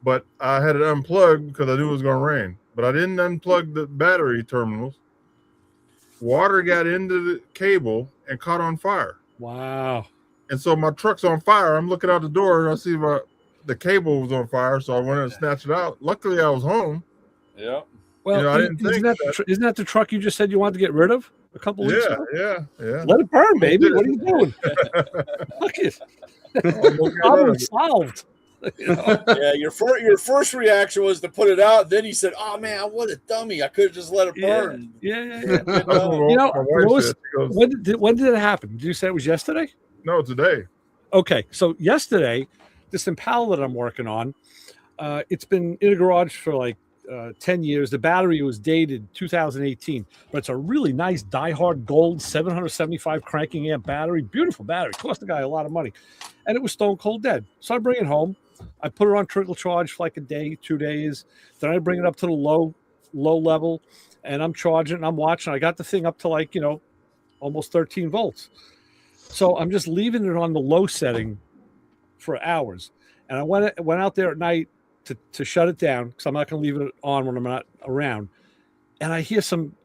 But I had it unplugged because I knew it was going to rain. But I didn't unplug the battery terminals. Water got into the cable and caught on fire. Wow. And so my truck's on fire. I'm looking out the door, and I see the cable was on fire. So I went and snatched it out. Luckily, I was home. Yeah. Well, I didn't think isn't that the truck you just said you wanted to get rid of a couple weeks ago? Yeah. Let it burn, baby. What are you doing? Fuck it. Problem solved. You know? Yeah, your first reaction was to put it out. Then he said, "Oh man, what a dummy! I could have just let it burn." Yeah. You know, my wife Louis, said, she goes, when did it happen? Did you say it was yesterday? no, today. Okay, so yesterday, this Impala that I'm working on, it's been in a garage for like 10 years. The battery was dated 2018, but it's a really nice diehard gold 775 cranking amp battery. Beautiful battery. Cost the guy a lot of money. And it was stone cold dead. So I bring it home. I put it on trickle charge for like a day, 2 days. Then I bring it up to the low level, and I'm charging and I'm watching. I got the thing up to like, almost 13 volts. So I'm just leaving it on the low setting for hours. And I went out there at night to shut it down because I'm not going to leave it on when I'm not around. And I hear some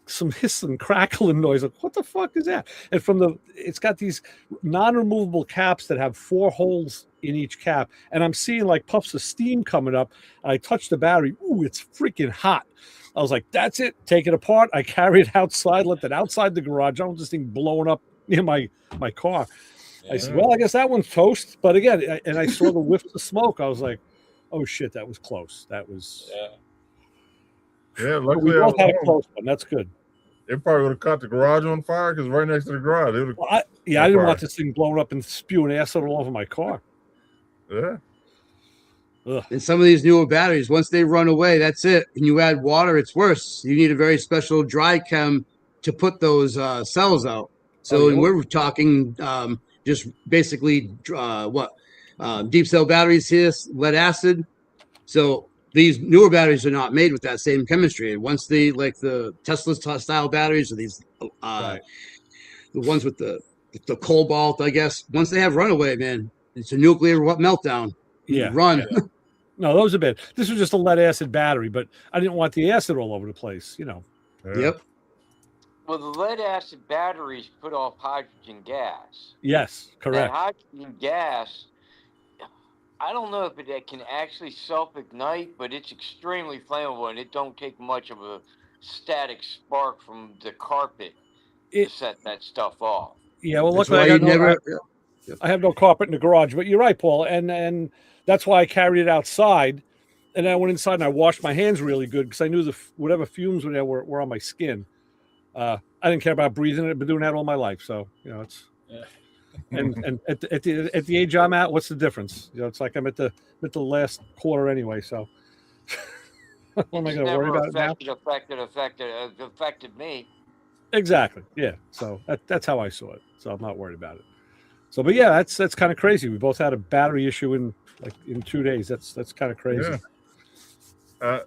hissing, crackling noise. Like, what the fuck is that? And it's got these non-removable caps that have 4 holes in each cap. And I'm seeing like puffs of steam coming up. And I touch the battery. Ooh, it's freaking hot. I was like, that's it. Take it apart. I carry it outside, left it outside the garage. I don't want this thing blowing up near my car. Yeah. I said, well, I guess that one's toast. But again, and I saw the whiffs of smoke. I was like, oh shit, that was close. That was yeah. Luckily, we both had a close one. That's good. It probably would have caught the garage on fire because right next to the garage. I didn't want this thing blowing up and spewing acid all over my car. Yeah. Ugh. And some of these newer batteries, once they run away, that's it. And you add water, it's worse. You need a very special dry chem to put those cells out. So we're talking just basically deep cell batteries here, lead acid. So these newer batteries are not made with that same chemistry. And once like the Tesla style batteries or these the ones with the cobalt, I guess, once they have runaway, man, it's a nuclear meltdown. Yeah. Run. Yeah. No, those are bad. This was just a lead acid battery, but I didn't want the acid all over the place, Yeah. Yep. Well, the lead acid batteries put off hydrogen gas. Yes, correct. And hydrogen gas, I don't know if it can actually self-ignite, but it's extremely flammable, and it don't take much of a static spark from the carpet to set that stuff off. Yeah, well, luckily I have no carpet in the garage, but you're right, Paul, and that's why I carried it outside, and then I went inside and I washed my hands really good because I knew whatever fumes were there were on my skin. I didn't care about breathing it. I've been doing that all my life, so it's. Yeah. And at the age I'm at, what's the difference? It's like I'm at the last quarter anyway. So what am I going to worry about it affected me. Exactly. Yeah. So that's how I saw it. So I'm not worried about it. So, but yeah, that's kind of crazy. We both had a battery issue in 2 days. That's kind of crazy. Yeah.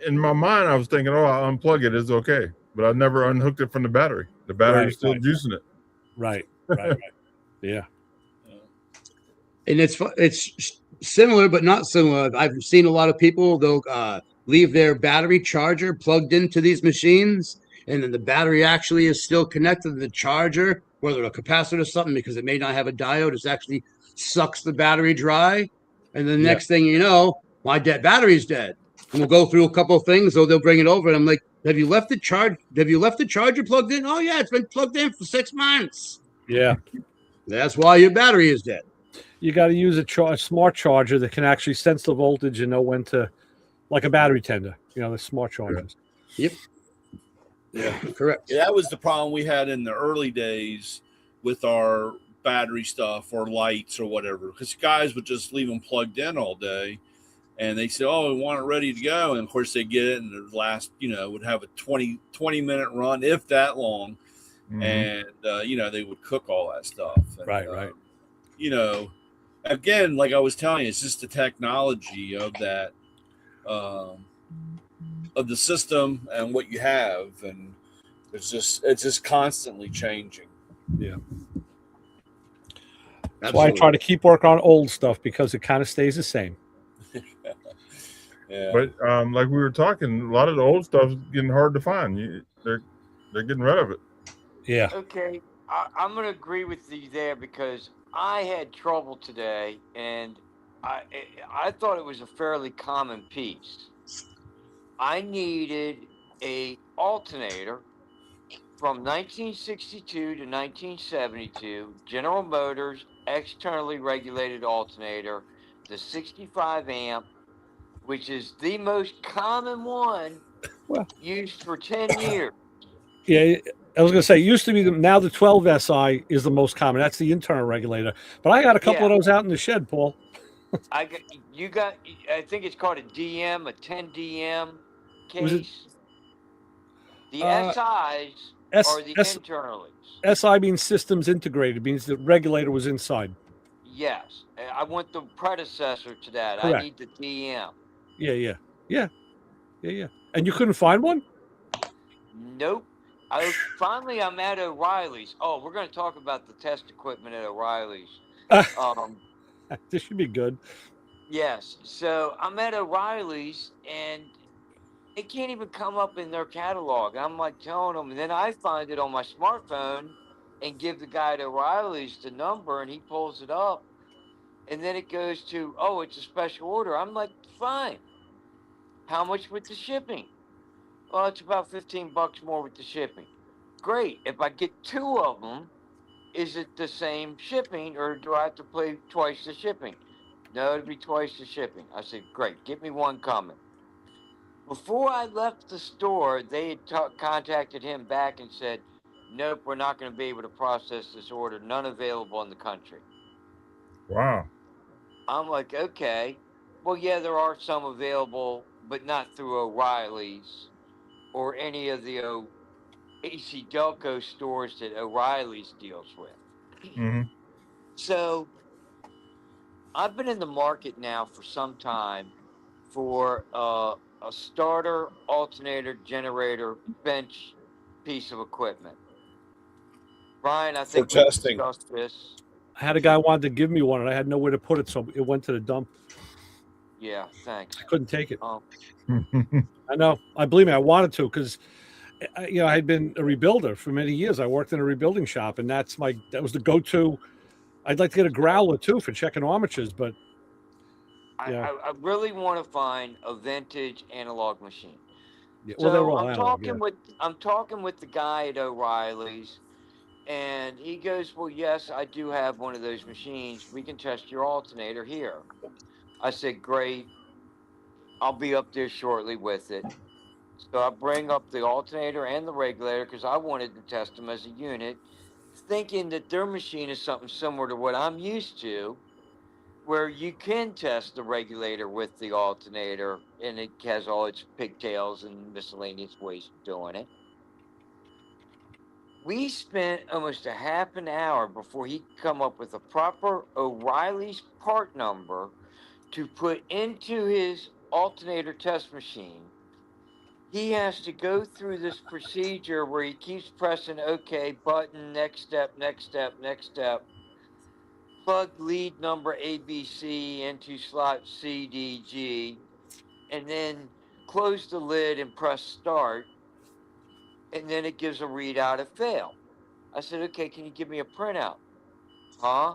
In my mind, I was thinking, I'll unplug it. It's okay. But I never unhooked it from the battery. The battery's still juicing it. Right. Yeah. And it's similar, but not similar. I've seen a lot of people, they'll leave their battery charger plugged into these machines, and then the battery actually is still connected to the charger, whether a capacitor or something, because it may not have a diode. It actually sucks the battery dry. And the next thing you know, my battery's dead. And we'll go through a couple of things, or they'll bring it over, and I'm like, have you left the charger plugged in? Oh yeah, it's been plugged in for 6 months. Yeah. That's why your battery is dead. You got to use a smart charger that can actually sense the voltage and know when to, like a battery tender, the smart chargers. Yep. Yeah, correct. Yeah, that was the problem we had in the early days with our battery stuff or lights or whatever, because guys would just leave them plugged in all day. And they said, we want it ready to go. And, of course, they get it, and the last, would have a 20-minute run, if that long. Mm-hmm. And, they would cook all that stuff. And, right. again, like I was telling you, it's just the technology of that, of the system and what you have, and it's just constantly changing. Yeah. That's why I try to keep work on old stuff because it kind of stays the same. Yeah. But like we were talking, a lot of the old stuff is getting hard to find. They're getting rid of it. Yeah. Okay, I'm going to agree with you there because I had trouble today, and I thought it was a fairly common piece. I needed a alternator from 1962 to 1972, General Motors externally regulated alternator, the 65 amp, which is the most common one Well, used for 10 years. yeah, I was going to say, it used to be now the 12 SI is the most common. That's the internal regulator. But I got a couple Yeah, of those out in the shed, Paul. I think it's called a DM, a 10 DM Was it case. The uh, SIs S, are the S, internals. SI means systems integrated, means the regulator was inside. Yes, I want the predecessor to that. I Correct. need the DM. Yeah. And you couldn't find one? Nope. Finally, I'm at O'Reilly's. Oh, we're going to talk about the test equipment at O'Reilly's. Um, This should be good. yes. So I'm at O'Reilly's, and it can't even come up in their catalog. I'm like telling them, and then I find it on my smartphone and give the guy at O'Reilly's the number, and he pulls it up, and then it goes to, oh, it's a special order. I'm like, fine. How much with the shipping? Well, it's about $15 more with the shipping. Great. If I get two of them, is it the same shipping, or do I have to pay twice the shipping? No, it'd be twice the shipping. I said, great. Get me one coming. Before I left the store, they had contacted him back and said, nope, we're not going to be able to process this order. None available in the country. Wow. I'm like, okay. Well, yeah, there are some available, but not through O'Reilly's or any of the AC Delco stores that O'Reilly's deals with. Mm-hmm. So I've been in the market now for some time for a starter alternator generator bench piece of equipment. Brian, I For think we've testing. discussed this. I had a guy wanted to give me one, and I had nowhere to put it, so it went to the dump. Yeah, thanks. I couldn't take it. Mm-hmm. I know. I believe me, I wanted to because I had been a rebuilder for many years. I worked in a rebuilding shop, and that was the go-to. I'd like to get a growler too for checking armatures, but yeah, I really want to find a vintage analog machine. well, they were So all analog. Yeah. I'm talking with the guy at O'Reilly's, and he goes, well, yes, I do have one of those machines. We can test your alternator here. I said, great. I'll be up there shortly with it. So I bring up the alternator and the regulator because I wanted to test them as a unit, thinking that their machine is something similar to what I'm used to, where you can test the regulator with the alternator and it has all its pigtails and miscellaneous ways of doing it. We spent almost a half an hour before he could come up with a proper O'Reilly's part number to put into his alternator test machine. He has to go through this procedure where he keeps pressing OK button, next step, next step, next step. Plug lead number ABC into slot CDG, and then close the lid and press start. And then it gives a readout of fail. I said, okay, can you give me a printout? Huh?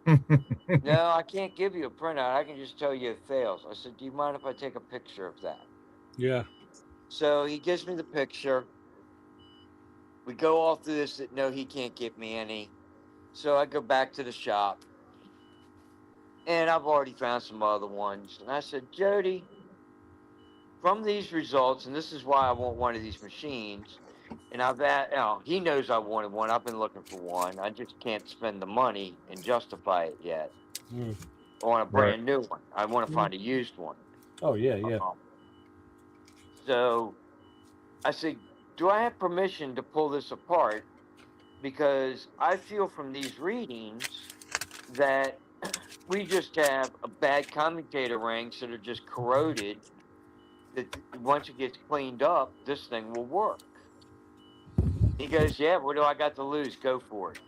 No, I can't give you a printout. I can just tell you it fails. I said, do you mind if I take a picture of that? Yeah. So he gives me the picture. We go all through this that no, he can't get me any. So I go back to the shop. And I've already found some other ones. And I said, Jody, from these results, and this is why I want one of these machines. And he knows I wanted one. I've been looking for one. I just can't spend the money and justify it yet. Mm. I want a Right. brand new one. I want to find a used one. Oh yeah. So I said, do I have permission to pull this apart? Because I feel from these readings that We just have a bad commutator rings that are just corroded. That once it gets cleaned up, this thing will work. He goes, yeah, what do I got to lose? Go for it.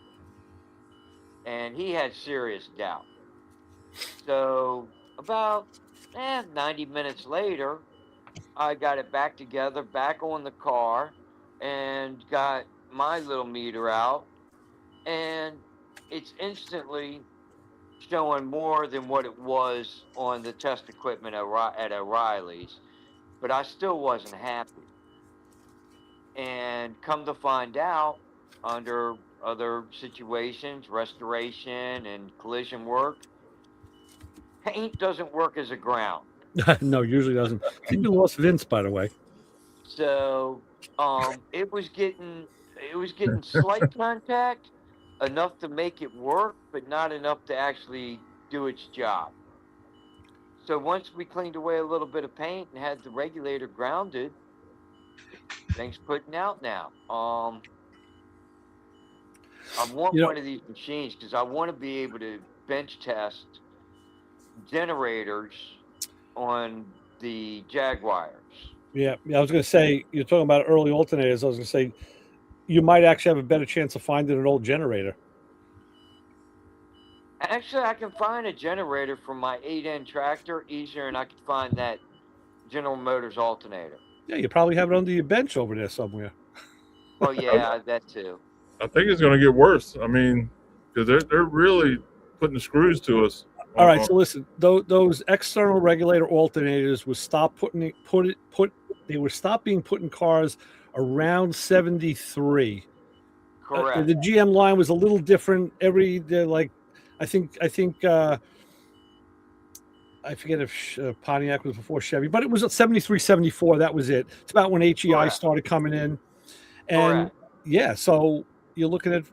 And he had serious doubt. So about 90 minutes later, I got it back together, back on the car, and got my little meter out. And it's instantly showing more than what it was on the test equipment at O'Reilly's. But I still wasn't happy. And come to find out, under other situations, restoration and collision work, paint doesn't work as a ground. No, usually doesn't. I think we lost Vince, by the way. So it was getting slight contact, enough to make it work, but not enough to actually do its job. So once we cleaned away a little bit of paint and had the regulator grounded, things putting out now. I want one of these machines because I want to be able to bench test generators on the Jaguars. Yeah, I was going to say, you're talking about early alternators. I was going to say, you might actually have a better chance of finding an old generator. Actually, I can find a generator from my 8N tractor easier than I can find that General Motors alternator. Yeah, you probably have it under your bench over there somewhere. Well, yeah, that too. I think it's going to get worse. I mean, because they're really putting the screws to us. All right, so listen, those external regulator alternators were stopped they were stopped being put in cars around 73. Correct. The GM line was a little different. I forget if Pontiac was before Chevy, but it was at 73, 74. That was it. It's about when HEI started coming in. And yeah, so you're looking at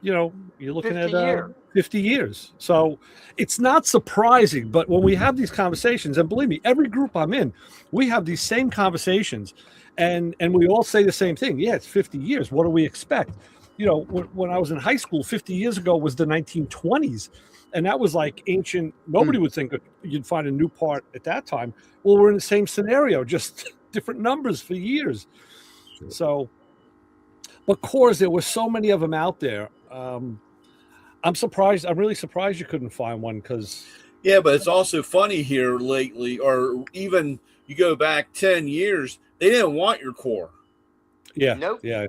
50 years. So it's not surprising, but when we have these conversations, and believe me, every group I'm in, we have these same conversations, and we all say the same thing. Yeah, it's 50 years. What do we expect? When I was in high school, 50 years ago was the 1920s. And that was like ancient. Nobody would think you'd find a new part at that time. Well, we're in the same scenario, just different numbers for years. Sure. So, but cores, there were so many of them out there. I'm surprised. I'm really surprised you couldn't find one because. Yeah, but it's also funny here lately, or even you go back 10 years, they didn't want your core. Yeah. Nope. Yeah.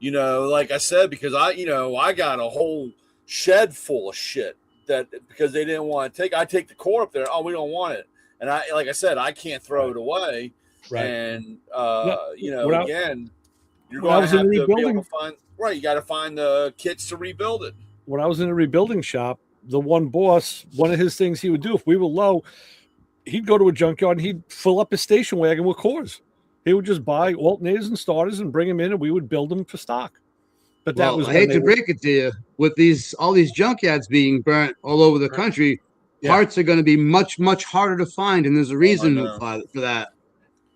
Like I said, because I got a whole shed full of shit. That because they didn't want to I take the core up there. Oh, we don't want it. And like I said, I can't throw it away. Right. And again, you're going to have to be able to find you got to find the kits to rebuild it. When I was in a rebuilding shop, the one boss, one of his things he would do if we were low, he'd go to a junkyard and he'd fill up his station wagon with cores. He would just buy alternators and starters and bring them in, and we would build them for stock. But that was I hate to break it to you, with all these junkyards being burnt all over the country, parts are going to be much, much harder to find, and there's a reason for that.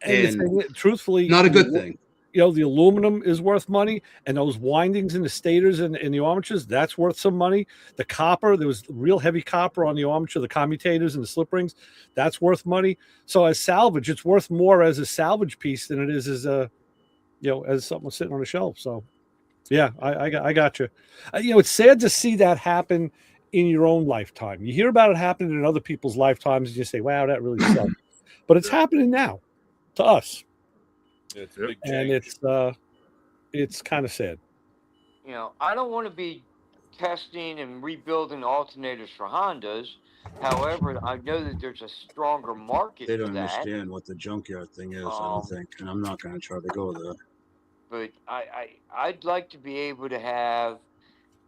And truthfully, not a good thing. The aluminum is worth money, and those windings in the stators and the armatures, that's worth some money. The copper, there was real heavy copper on the armature, the commutators and the slip rings, that's worth money. So as salvage, it's worth more as a salvage piece than it is as as something sitting on a shelf. So. Yeah, I got you. It's sad to see that happen in your own lifetime. You hear about it happening in other people's lifetimes, and you say, "Wow, that really sucks." But it's happening now to us, and it's kind of sad. I don't want to be testing and rebuilding alternators for Hondas. However, I know that there's a stronger market. They don't understand what the junkyard thing is. I don't think, and I'm not going to try to go there. But I'd like to be able to have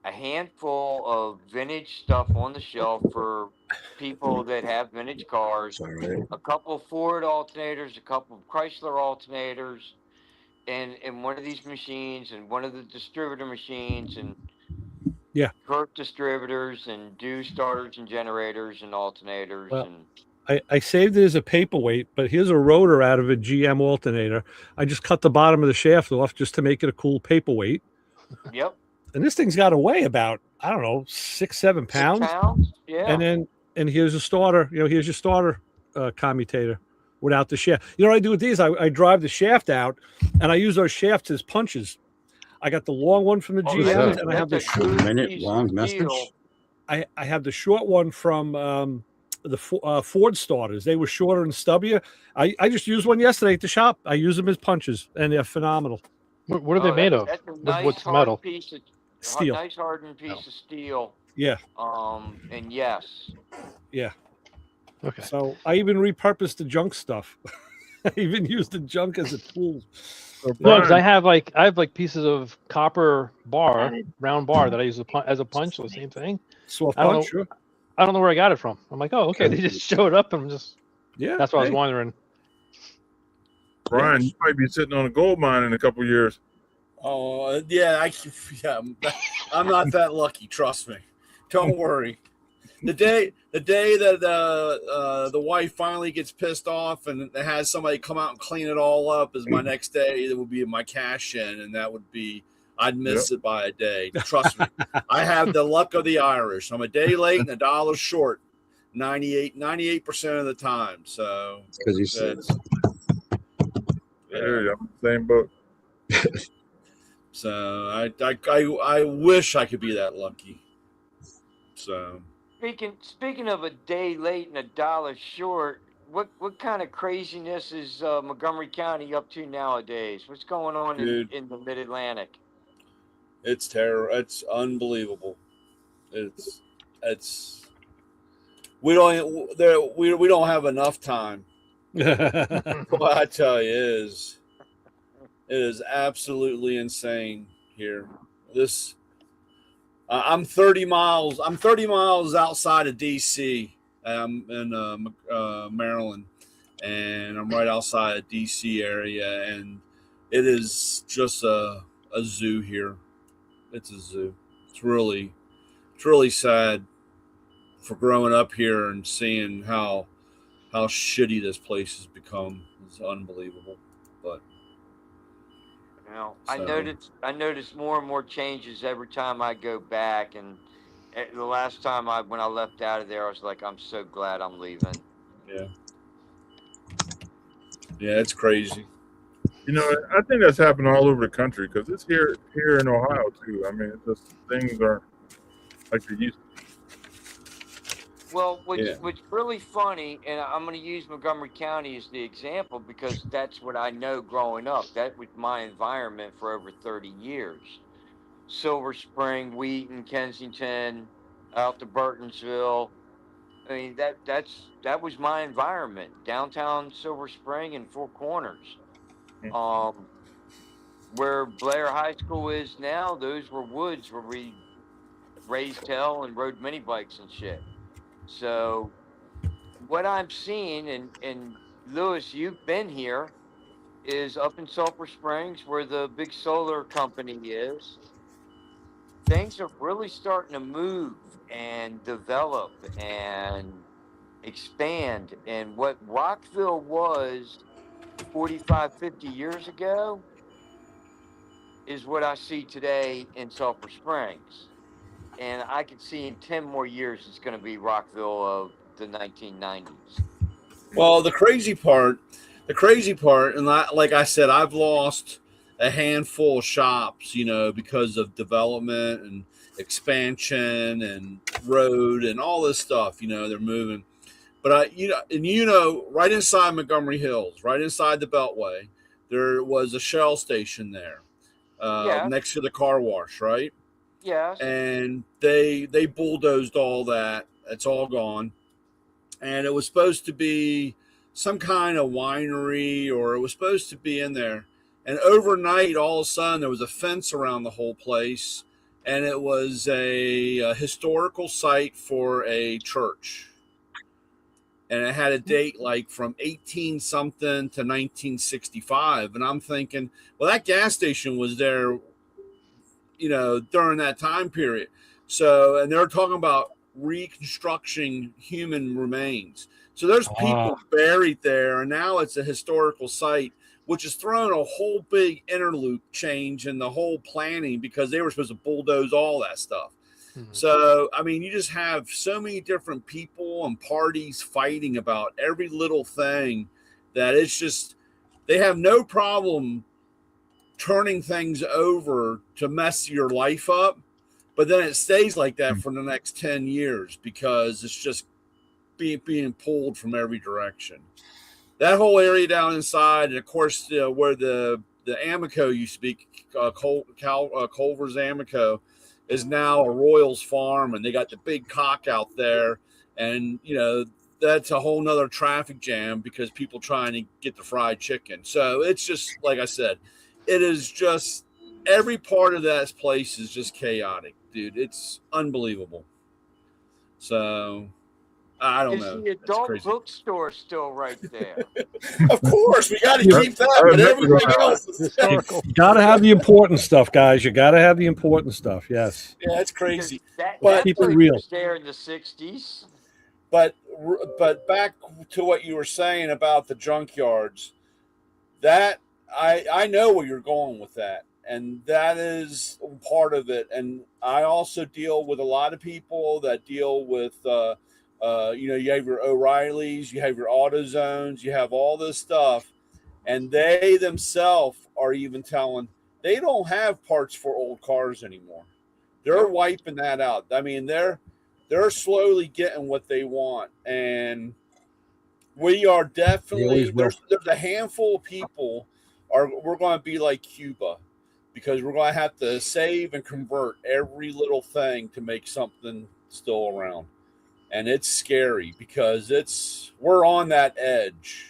a handful of vintage stuff on the shelf for people that have vintage cars. Right. A couple of Ford alternators, a couple of Chrysler alternators, and one of these machines, and one of the distributor machines, and Kurt distributors, and do starters and generators and alternators. Well, I saved it as a paperweight, but here's a rotor out of a GM alternator. I just cut the bottom of the shaft off just to make it a cool paperweight. Yep. And this thing's got to weigh about, 6-7 pounds. 6 pounds? Yeah. And then and here's a starter. Here's your starter commutator without the shaft. You know what I do with these? I drive the shaft out, and I use those shafts as punches. I got the long one from the Oh, GMs, and I have the that's a good minute piece long of message. steel. I have the short one from the Ford starters. They were shorter and stubbier. I just used one yesterday at the shop. I use them as punches, and they're phenomenal. What are they Oh, made of? that's a nice What's hard metal? piece of Steel. nice hardened piece of steel. Yeah, And yes, yeah. Okay. So I even repurposed the junk stuff. I even used the junk as a tool. So No, because Brian, I have like pieces of copper bar, round bar that I use as a punch. So the same thing. Soft I don't punch, know. sure. I don't know where I got it from. I'm like, oh, okay. They just showed up, and I'm just. Yeah. That's what I was hey. wondering. Brian, you might be sitting on a gold mine in a couple of years. Oh yeah, I'm not that lucky. Trust me. Don't worry. The day that the wife finally gets pissed off and has somebody come out and clean it all up is my next day. It would be my cash in, and that would be I'd miss it by a day. Trust me. I have the luck of the Irish. I'm a day late and $1 short 98% of the time. So Because you said I hear you. I'm in the same boat. So I wish I could be that lucky. So speaking of a day late and $1 short, what kind of craziness is Montgomery County up to nowadays? What's going on Dude. in the Mid Atlantic? it's terror. It's unbelievable. It's we don't have enough time. What I tell you is it is absolutely insane here. This I'm 30 miles. I'm 30 miles outside of DC. I'm in Maryland, and I'm right outside of DC area, and it is just a zoo here. It's a zoo. It's really sad for growing up here and seeing how shitty this place has become. It's unbelievable. But I so- noticed more and more changes every time I go back, and the last time when I left out of there, I was like, I'm so glad I'm leaving. yeah, it's crazy. I think that's happened all over the country because it's here in Ohio too. I mean, it's just things aren't like they used to. Well, what's really funny, and I'm going to use Montgomery County as the example because that's what I know growing up. That was my environment for over 30 years. Silver Spring, Wheaton, Kensington, out to Burtonsville. I mean, that was my environment. Downtown Silver Spring and Four Corners. Where Blair High School is now, those were woods where we raised hell and rode mini bikes and shit. So what I'm seeing, and Lewis, you've been here, is up in Sulphur Springs where the big solar company is. Things are really starting to move and develop and expand. And what Rockville was 45, 50 years ago is what I see today in Sulphur Springs. And I could see in 10 more years it's going to be Rockville of the 1990s. Well, the crazy part, and like I said, I've lost a handful of shops, because of development and expansion and road and all this stuff. They're moving, but right inside Montgomery Hills, right inside the Beltway, there was a Shell station there, next to the car wash, right? Yes. And they bulldozed all that. It's all gone. And it was supposed to be some kind of winery, or it was supposed to be in there. And overnight, all of a sudden, there was a fence around the whole place, and it was a historical site for a church. And it had a date like from 18 something to 1965. And I'm thinking, well, that gas station was there, during that time period. So, and they're talking about reconstructing human remains. So there's people buried there, and now it's a historical site, which has thrown a whole big interloop change in the whole planning because they were supposed to bulldoze all that stuff. So, I mean, you just have so many different people and parties fighting about every little thing that it's just, they have no problem turning things over to mess your life up. But then it stays like that for the next 10 years because it's just being pulled from every direction. That whole area down inside, and of course, where the Amoco used to be, Culver's Amoco, is now a Royals farm, and they got the big cock out there. And, you know, that's a whole nother traffic jam because people trying to get the fried chicken. So it's just, like I said, it is just, every part of that place is just chaotic, dude. It's unbelievable. So I don't know. Is the adult bookstore still right there? Of course, we got to keep that, but everything else is Historical. You got to have the important stuff, guys. You got to have the important stuff. Yes. Yeah, it's crazy. But keep it real. was there in the 60s. But back to what you were saying about the junkyards, that I know where you're going with that, and that is part of it. And I also deal with a lot of people that deal with you know, you have your O'Reillys, you have your AutoZones, you have all this stuff, and they themselves are even telling they don't have parts for old cars anymore. They're wiping that out. I mean, they're slowly getting what they want, and we are definitely there's a handful of people we're going to be like Cuba, because we're going to have to save and convert every little thing to make something still around. And it's scary because we're on that edge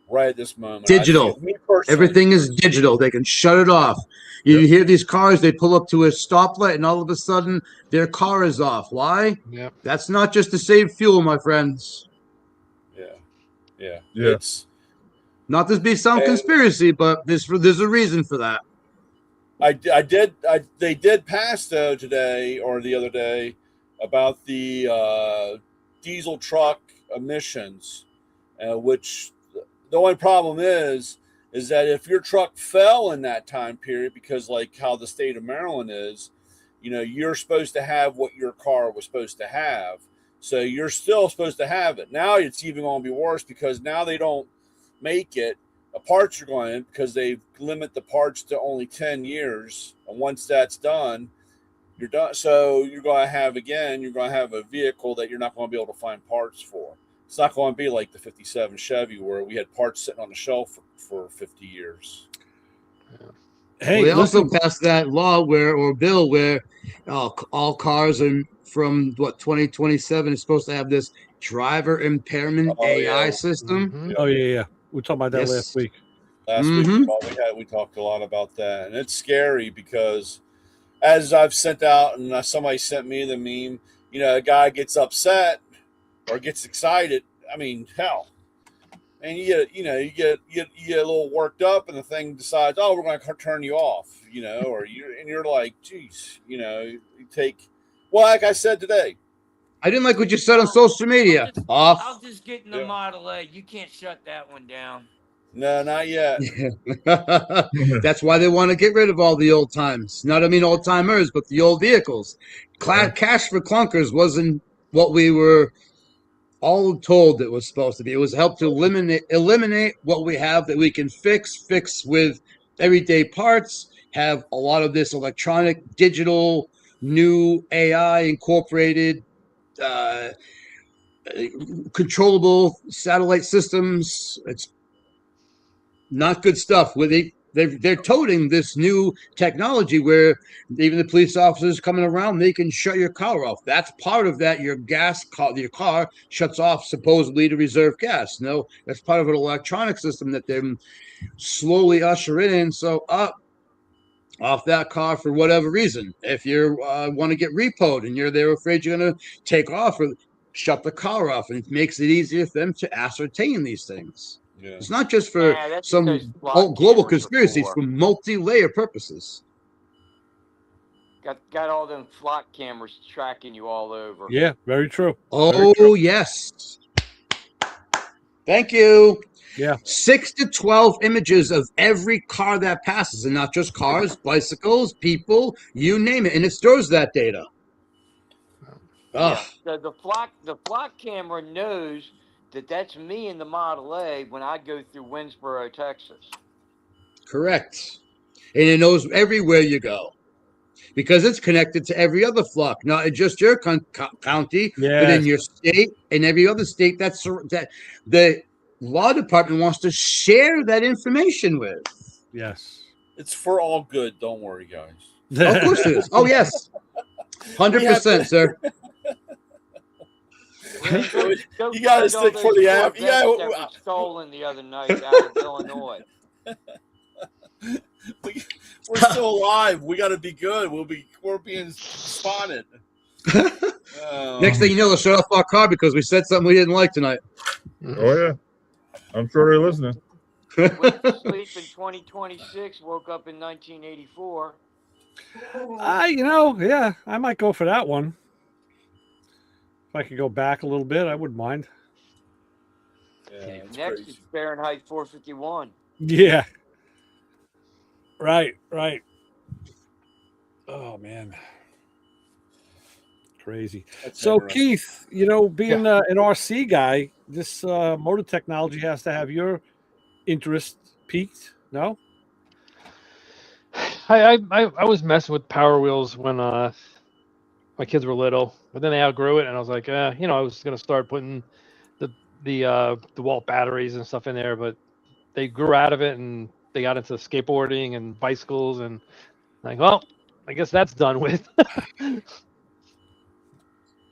right at this moment. Digital. Everything is digital. They can shut it off. You hear these cars, they pull up to a stoplight, and all of a sudden their car is off. Why? Yeah. That's not just to save fuel, my friends. Yeah. It's not to be some conspiracy, but there's a reason for that. They did pass though today or the other day about the diesel truck emissions, which the only problem is that if your truck fell in that time period, because like how the state of Maryland is, you know, you're supposed to have what your car was supposed to have. So you're still supposed to have it. Now it's even going to be worse because now they don't make it. The parts are going in because they limit the parts to only 10 years. And once that's done, you're done. So you're going to have a vehicle that you're not going to be able to find parts for. It's not going to be like the 57 Chevy where we had parts sitting on the shelf for 50 years. Hey, they also passed that law bill where all cars are from 2027 is supposed to have this driver impairment AI system. Mm-hmm. Oh yeah. We talked about that last week. Last week we talked a lot about that, and it's scary because as I've sent out, and somebody sent me the meme, you know, a guy gets upset or gets excited. I mean, hell, and you get a little worked up, and the thing decides, oh, we're going to turn you off, you know, or you're like, geez, you know, you take. Well, like I said today, I didn't like what you said on social media. I'll just get in the Model A. You can't shut that one down. No, not yet. That's why they want to get rid of all the old times. Not, I mean, old timers, but the old vehicles. Cash for clunkers wasn't what we were all told it was supposed to be. It was help to eliminate what we have that we can fix with everyday parts, have a lot of this electronic, digital, new AI incorporated, controllable satellite systems. It's not good stuff. They're toting this new technology where even the police officers coming around, they can shut your car off. That's part of that. Your car shuts off supposedly to reserve gas. No, that's part of an electronic system that they're slowly ushering in. So off that car for whatever reason. If you want to get repoed and they're afraid you're going to take off, or shut the car off, and it makes it easier for them to ascertain these things. Yeah. It's not just for some global conspiracy; it's for multi-layer purposes. Got all them flock cameras tracking you all over. Yeah, very true. Oh, true. Yes. Thank you. Yeah. 6 to 12 images of every car that passes, and not just cars, bicycles, people, you name it, and it stores that data. Oh, The flock camera knows that that's me in the Model A when I go through Winsboro, Texas. correct. And it knows everywhere you go because it's connected to every other flock, not in just your county, but in Yes. your state and every other state that the law department wants to share that information with. Yes. It's for all good. Don't worry, guys. Of course it is. Oh, yes. We have 100%, to. sir. Don't You got to forget all stick for those the app. You Corvettes that were got. stolen the other night out of Illinois. We're still alive. We got to be good. We're being spotted. Next thing you know, they'll shut off our car because we said something we didn't like tonight. Oh yeah, I'm sure they're listening. Went to sleep in 2026, woke up in 1984. Yeah, I might go for that one. If I could go back a little bit, I wouldn't mind. Yeah, it's Next crazy. is Fahrenheit 451. Yeah. Right. Oh man. Crazy. That's So interesting. Keith, being an RC guy, this motor technology has to have your interest peaked. No? I was messing with Power Wheels when my kids were little, but then they outgrew it, and I was like, I was gonna start putting the DeWalt batteries and stuff in there, but they grew out of it and they got into skateboarding and bicycles, and like, well, I guess that's done with.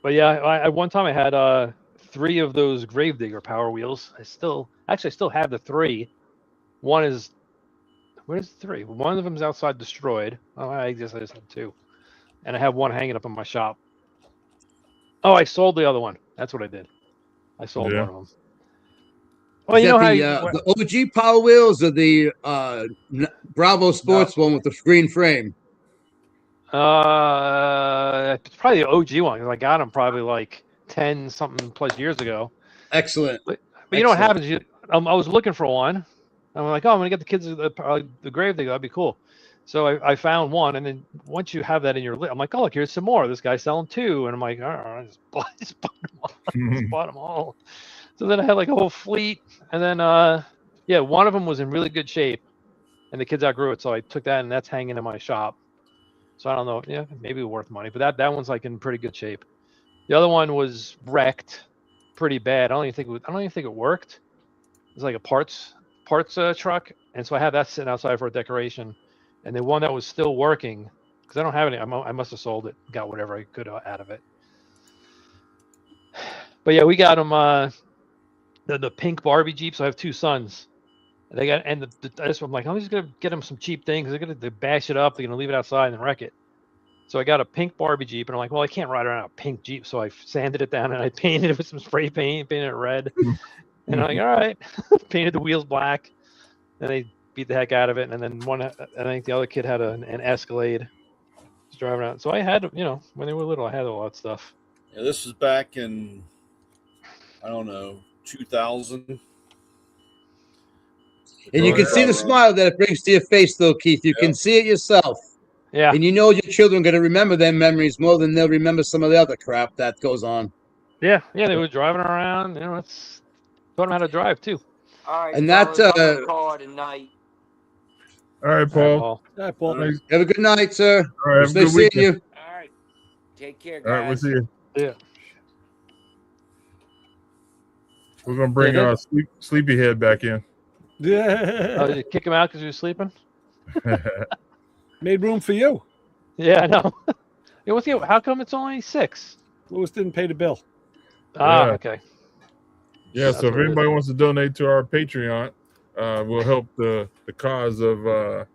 But yeah, I one time I had 3 of those Gravedigger Power Wheels. I still have the 3. Where's the 3? One of them's outside destroyed. Oh, I just had 2, and I have one hanging up in my shop. Oh, I sold the other one. That's what I did. I sold one of them. Well, Is you know that how the OG Power Wheels or the Bravo Sports one with the green frame? it's probably the OG one because I got them probably like 10 something plus years ago. Excellent. But you know what happens? I was looking for one. I'm like, I'm gonna get the kids the Gravedigger. That'd be cool. So I found one, and then once you have that in your list, I'm like, oh look, here's some more. This guy's selling 2, and I'm like, all right, I just bought them all. So then I had like a whole fleet, and then one of them was in really good shape, and the kids outgrew it, so I took that, and that's hanging in my shop. So I don't know, maybe worth money, but that one's like in pretty good shape. The other one was wrecked, pretty bad. I don't even think it worked. It was like a parts truck, and so I had that sitting outside for a decoration. And the one that was still working, because I don't have any, I must have sold it, got whatever I could out of it. But yeah, we got them the pink Barbie Jeeps. I have 2 sons. They got, and I'm like, I'm just gonna get them some cheap things. They're gonna bash it up. They're gonna leave it outside and wreck it. So I got a pink Barbie Jeep, and I'm like, well, I can't ride around a pink Jeep. So I sanded it down and I painted it with some spray paint, painted it red. And I'm like, all right, painted the wheels black. And they beat the heck out of it. And then I think the other kid had an Escalade. Just driving around. So I had, when they were little, I had all that stuff. Yeah, this is back in, I don't know, 2000. And you can see the smile that it brings to your face, though, Keith. You can see it yourself. Yeah. And you know your children are going to remember their memories more than they'll remember some of the other crap that goes on. Yeah, they were driving around. It's taught them how to drive, too. All right, and fellas, I'm gonna call it a night. All right, Paul. All right, Paul. Right. Have a good night, sir. All right, have a good Nice seeing weekend. you. All right, take care, guys. All right, we'll see you. Yeah. We're gonna bring Sleepyhead back in. Yeah. Oh, did you kick him out because he was sleeping? Made room for you. Yeah, I know. How come it's only 6? Lewis didn't pay the bill. Ah, Yeah. okay. Yeah, That's so if what it anybody is. wants to donate to our Patreon, we'll help the cause of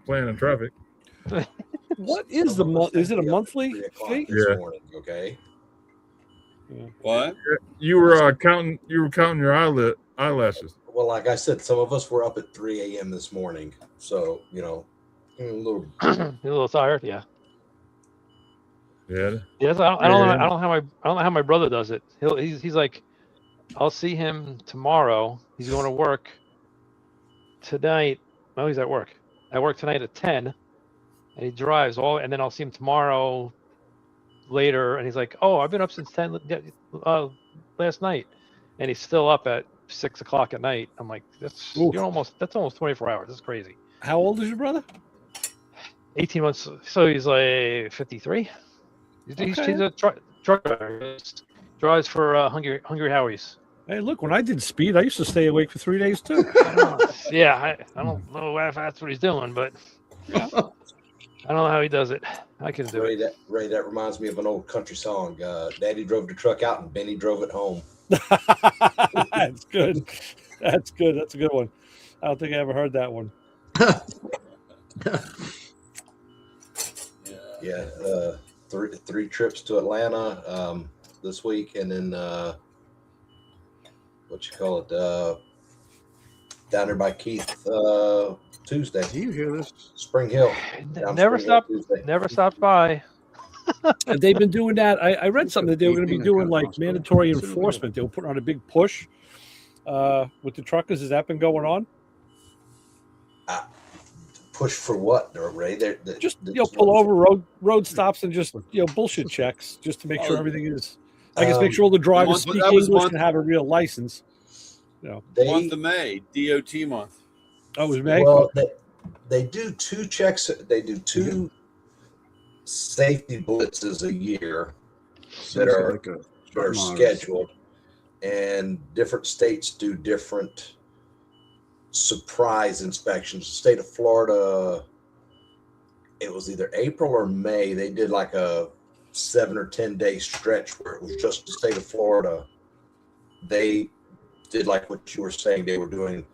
planning traffic. What is the month? Is it a monthly 3 o'clock fee? this Yeah. morning, okay? What? You were counting your eyelashes. Well, like I said, some of us were up at 3 a.m. this morning, so a little. You're a little tired, yeah. Yeah. Yes, I don't know how my brother does it. He's like, I'll see him tomorrow. He's going to work tonight. No, he's at work. I work tonight at 10, and he drives and then I'll see him tomorrow later, and he's like, "Oh, I've been up since 10 last night," and he's still up at 6 o'clock at night. I'm like, that's almost 24 hours. That's crazy. How old is your brother? 18 months. So he's like 53. He's a truck driver. He drives for Hungry Howie's. Hey, look, when I did speed, I used to stay awake for 3 days too. Yeah, I don't know if that's what he's doing, but I don't know how he does it. I can do it. Ray, that reminds me of an old country song. Daddy drove the truck out and Benny drove it home. That's good. That's good. That's a good one. I don't think I ever heard that one. Yeah, three trips to Atlanta this week, and then down there by Keith Tuesday. Do you hear this? Spring Hill. Never stopped by. And they've been doing that. I read something that they were going to be doing like mandatory enforcement. They were putting on a big push with the truckers. Has that been going on? Push for what, Ray? Just pull over road stops and just bullshit checks just to make sure everything is. I guess make sure all the drivers speak English and have a real license. Month of May, DOT month. Oh, it was May. Well, they do 2 checks. They do 2 safety blitzes a year that are scheduled, and different states do different surprise inspections. The state of Florida, it was either April or May. They did like a 7 or 10 day stretch where it was just the state of Florida. They did like what you were saying. They were doing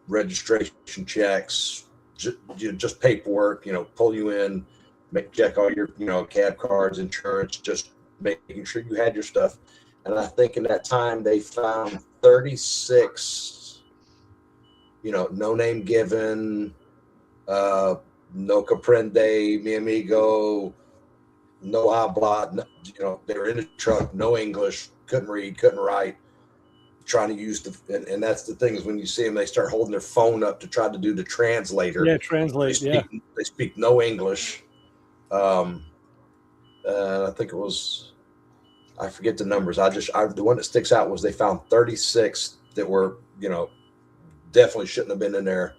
registration checks, just paperwork, pull you in, check all your, cab cards, insurance, just making sure you had your stuff. And I think in that time they found 36, no name given, no comprende, mi amigo, no habla, they were in the truck, no English, couldn't read, couldn't write, trying to use and that's the thing is when you see them, they start holding their phone up to try to do the translator. Yeah, translate. They speak no English. I think it was, I forget the numbers. The one that sticks out was they found 36 that were, definitely shouldn't have been in there.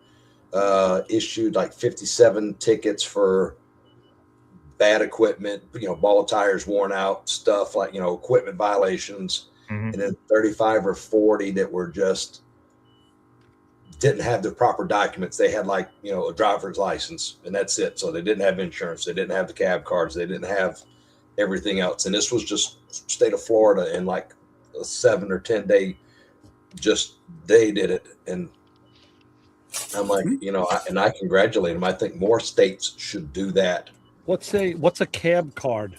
Issued like 57 tickets for bad equipment, ball tires worn out, stuff like, equipment violations. Mm-hmm. And then 35 or 40 that were just didn't have the proper documents. They had like, a driver's license and that's it. So they didn't have insurance. They didn't have the cab cards. They didn't have everything else. And this was just state of Florida in like a 7 or 10 day, they did it. And I'm like, and I congratulate them. I think more states should do that. What's a cab card?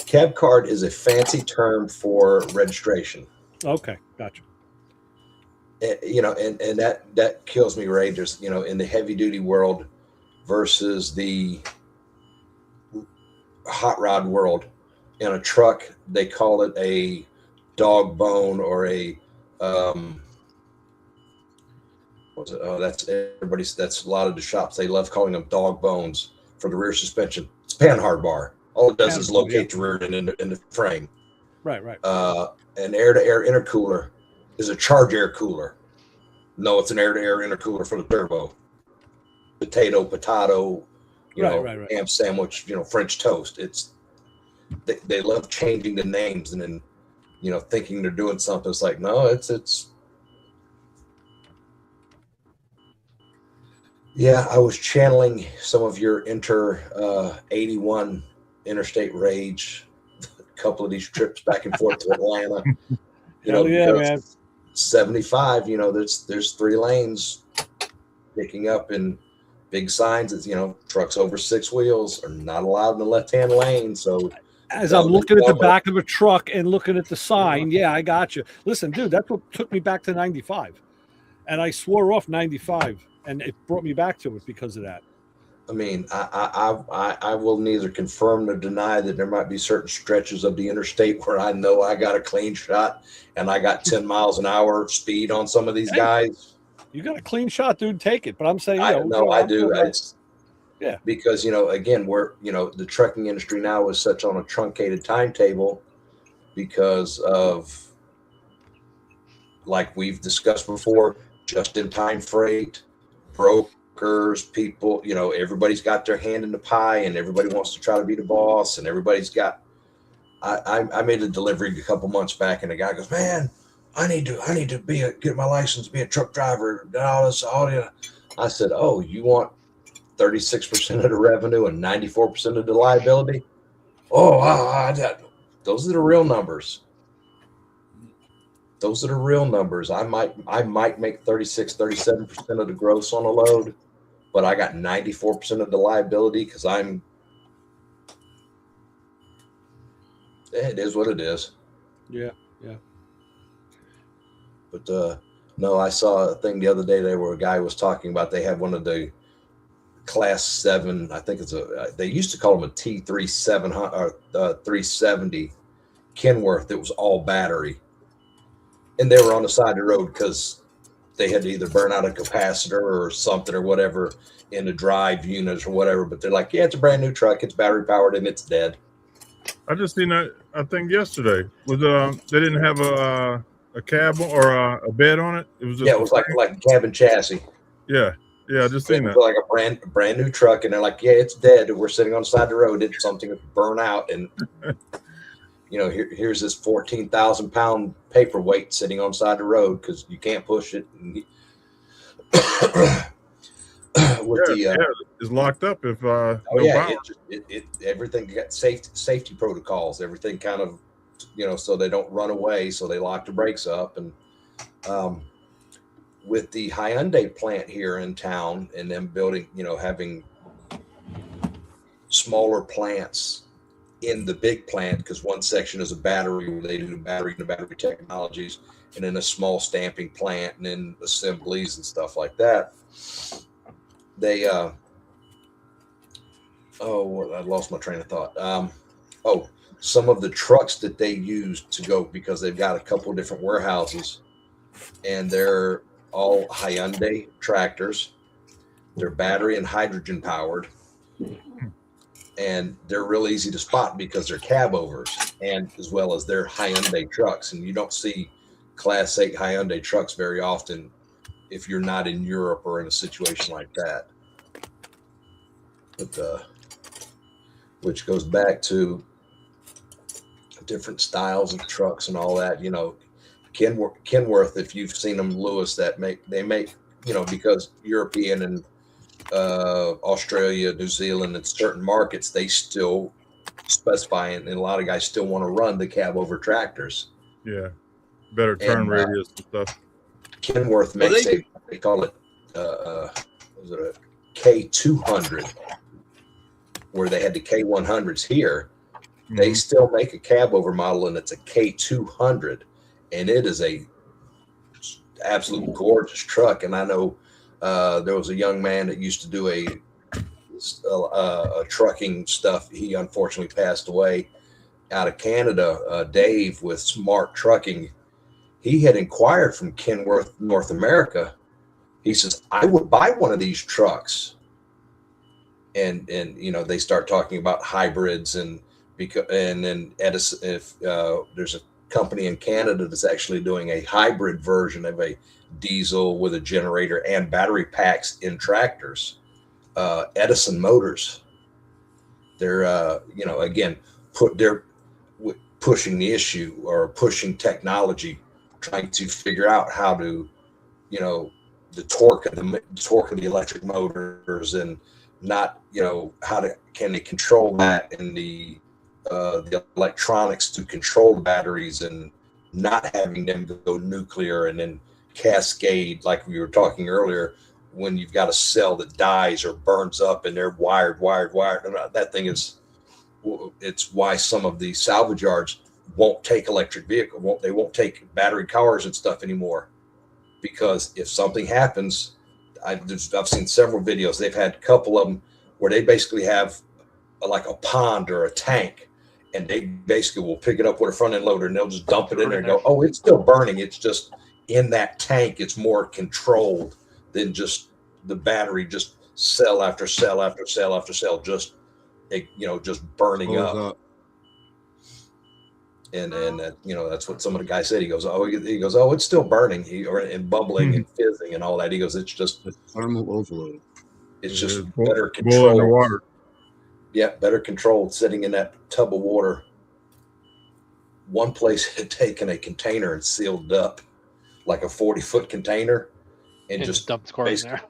Cab card is a fancy term for registration. Okay, gotcha. And that kills me, Ray. There's, in the heavy duty world versus the hot rod world. In a truck, they call it a dog bone or a that's everybody's. That's a lot of the shops. They love calling them dog bones for the rear suspension. It's panhard bar. All it does is locate the rear end in the frame. Right. An air-to-air intercooler is a charge air cooler. No, it's an air-to-air intercooler for the turbo. Potato, right. ham sandwich, French toast. They love changing the names and then, thinking they're doing something. It's like, no, it's. Yeah, I was channeling some of your 81 interstate rage, a couple of these trips back and forth to Atlanta. Man. 75, there's 3 lanes picking up and big signs. It's, trucks over 6 wheels are not allowed in the left-hand lane. So as I'm looking at the back of a truck and looking at the sign, yeah, I got you. Listen, dude, that's what took me back to 95. And I swore off 95. And it brought me back to it because of that. I mean, I will neither confirm nor deny that there might be certain stretches of the interstate where I know I got a clean shot and I got 10 miles an hour speed on some of these guys. You got a clean shot, dude. Take it. But I'm saying, I do. Yeah. Because, again, the trucking industry now is such on a truncated timetable because of, like we've discussed before, just in time freight, brokers, people, everybody's got their hand in the pie and everybody wants to try to be the boss, and everybody's got, I made a delivery a couple months back, and the guy goes, man, I need to get my license, be a truck driver, and all this. I said, oh, you want 36% of the revenue and 94% of the liability? Oh, those are the real numbers. Those are the real numbers. I might make 37% of the gross on a load, but I got 94% of the liability because it is what it is. Yeah. But no, I saw a thing the other day there where a guy was talking about they had one of the Class 7, I think they used to call them a T3700 or 370 Kenworth. It was all battery, and they were on the side of the road because they had to either burn out a capacitor or something or whatever in the drive units or whatever. But they're like, yeah, it's a brand new truck, it's battery powered, and it's dead. I just seen that, I think yesterday was they didn't have a cab or a bed on it. It was just it was like a cabin chassis. Yeah, I just seen that. Like a brand new truck, and they're like, yeah, it's dead. We're sitting on the side of the road. It's something to burn out, and here's this 14,000 pound paperweight sitting on the side of the road because you can't push it. It's locked up if everything got safety protocols. Everything kind of so they don't run away. So they lock the brakes up, and with the Hyundai plant here in town and them building, having smaller plants in the big plant, because one section is a battery where they do the battery and the battery technologies, and then a small stamping plant and then assemblies and stuff like that. They, I lost my train of thought. Some of the trucks that they use to go, because they've got a couple of different warehouses, and they're all Hyundai tractors. They're battery and hydrogen powered, and they're real easy to spot because they're cab overs, and as well as they're Hyundai trucks. And you don't see Class 8 Hyundai trucks very often if you're not in Europe or in a situation like that. But which goes back to different styles of trucks and all that. Kenworth, if you've seen them, Lewis, they make because European and Australia, New Zealand, and certain markets, they still specify, and a lot of guys still want to run the cab over tractors. Yeah, better turn radius and stuff. Kenworth makes they call it was it a K200, where they had the K100s here. Mm-hmm. They still make a cab over model, and it's a K200, and it is a absolute gorgeous truck. And I know there was a young man that used to do a trucking stuff. He unfortunately passed away out of Canada, Dave with Smart Trucking. He had inquired from Kenworth, North America. He says, I would buy one of these trucks. And they start talking about hybrids, and then Edison, if there's a company in Canada that's actually doing a hybrid version of a diesel with a generator and battery packs in tractors. Edison Motors, they're again they're pushing the issue or pushing technology, trying to figure out how to the torque of the electric motors, and not can they control that, and the electronics to control the batteries, and not having them go nuclear and then cascade, like we were talking earlier, when you've got a cell that dies or burns up and they're wired. That thing it's why some of the salvage yards won't take electric vehicle. They won't take battery cars and stuff anymore, because if something happens, I've seen several videos. They've had a couple of them where they basically have like a pond or a tank, and they basically will pick it up with a front end loader, and they'll just dump it in there and go, oh, it's still burning. It's just in that tank. It's more controlled than just the battery just cell after cell after cell after cell, just just burning Blows up. up. And that's what some of the guys said. He goes, oh, it's still burning, and bubbling and fizzing and all that. He goes, it's just The thermal overload. it's just Boil better in the controlled. water. Yeah, better controlled, sitting in that tub of water. One place had taken a container and sealed it up like a 40-foot container and just dumped cars in there.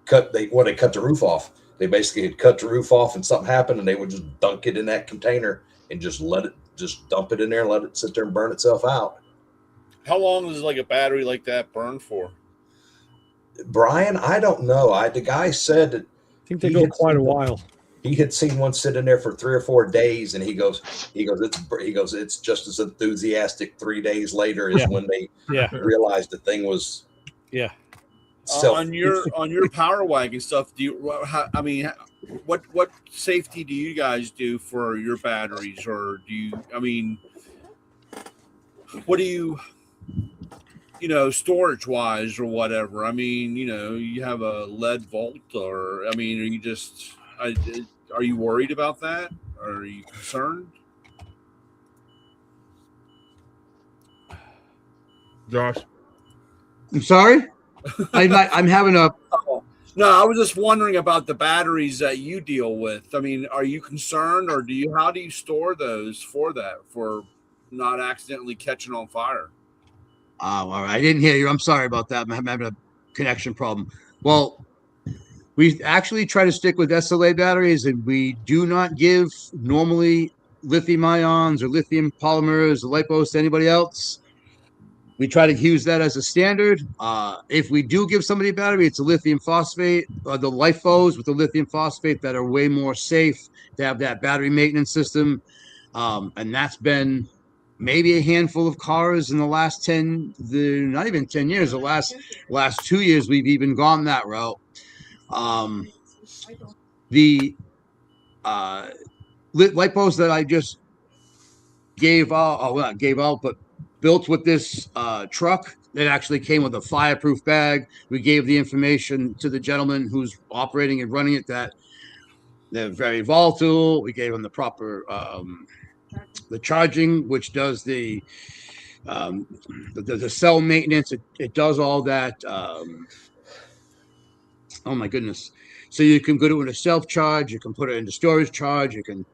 cut the roof off. They basically had cut the roof off and something happened and they would just dunk it in that container and just dump it in there and let it sit there and burn itself out. How long does like a battery like that burn for? Brian, I don't know. The guy said that I think they go quite a while. he had seen one sit in there for 3 or 4 days, and he goes, it's just as enthusiastic 3 days later as when they realized the thing was on your Power Wagon stuff. What safety do you guys do for your batteries, or what do you storage wise or whatever? You have a lead vault, or are you just are you worried about that? Are you concerned? Josh, I'm sorry. I'm having a. No, I was just wondering about the batteries that you deal with. Are you concerned, or how do you store those for not accidentally catching on fire? Oh, all right. I didn't hear you. I'm sorry about that. I'm having a connection problem. Well, we actually try to stick with SLA batteries, and we do not give normally lithium ions or lithium polymers or lipos to anybody else. We try to use that as a standard. If we do give somebody a battery, it's a lithium phosphate, or the LiFos with the lithium phosphate that are way more safe to have that battery maintenance system. And that's been maybe a handful of cars in the last not even 10 years, the last 2 years, we've even gone that route. The lipos that I just but built with this truck, it actually came with a fireproof bag. We gave the information to the gentleman who's operating and running it that they're very volatile. We gave him the proper the charging, which does the cell maintenance. It does all that. Oh my goodness! So you can go to it in a self charge. You can put it into storage charge. You can.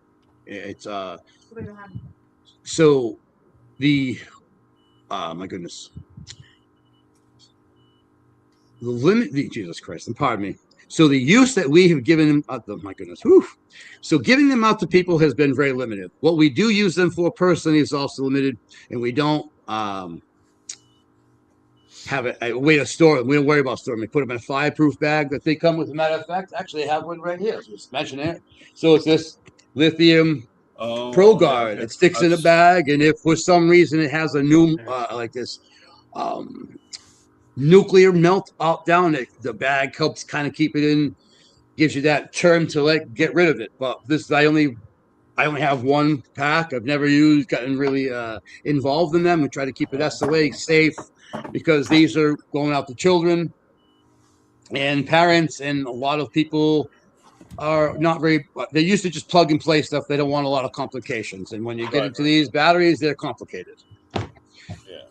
So the my goodness. The limit, Jesus Christ, and pardon me. So the use that we have given them, oh my goodness, whew. So giving them out to people has been very limited. What we do use them for personally is also limited, and we don't have a way to store them. We don't worry about storing them. We put them in a fireproof bag that they come with. As a matter of fact, actually, I have one right here. So just mention it. So it's this lithium Pro Guard. It sticks in a bag, and if for some reason it has a new like this nuclear melt out down, the bag helps kind of keep it in, gives you that term to get rid of it. But this I only have one pack. I've never gotten really involved in them. We try to keep it SLA safe because these are going out to children and parents, and a lot of people are not very. They used to just plug and play stuff. They don't want a lot of complications, and when you get into these batteries, they're complicated.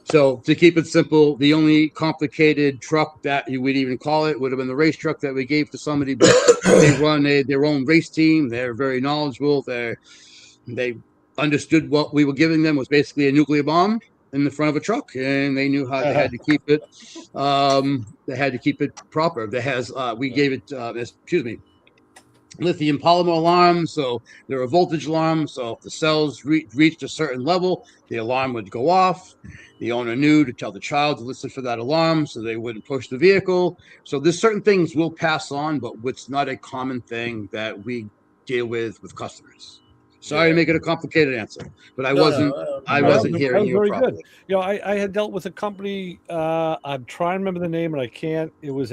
So to keep it simple, the only complicated truck that you would even call it would have been the race truck that we gave to somebody. But they run their own race team. They're very knowledgeable. They understood what we were giving them was basically a nuclear bomb in the front of a truck, and they knew how they had to keep it. They had to keep it proper. We gave it lithium polymer alarms, so they're a voltage alarm. So if the cells reached a certain level, the alarm would go off. The owner knew to tell the child to listen for that alarm so they wouldn't push the vehicle. So there's certain things we'll pass on, but it's not a common thing that we deal with customers. Sorry to make it a complicated answer, but I wasn't hearing you properly. Good. I had dealt with a company. I'm trying to remember the name, and I can't. It was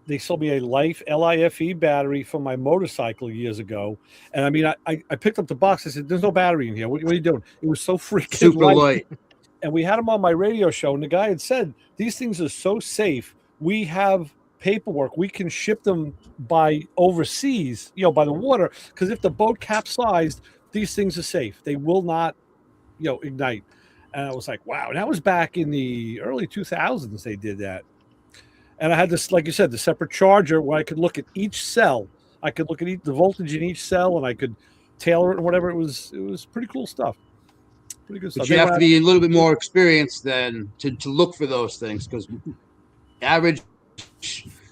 they sold me a LIFE battery for my motorcycle years ago. And I picked up the box. I said, there's no battery in here. What are you doing? It was so freaking super light. And we had them on my radio show. And the guy had said, these things are so safe. We have paperwork, we can ship them by overseas, by the water. Because if the boat capsized, these things are safe. They will not, ignite. And I was like, wow. And that was back in the early 2000s. They did that. And I had this, like you said, the separate charger where I could look at each cell. I could look at the voltage in each cell, and I could tailor it or whatever. It was pretty cool stuff. Pretty good stuff. But you have to be a little bit more experienced than to look for those things, because average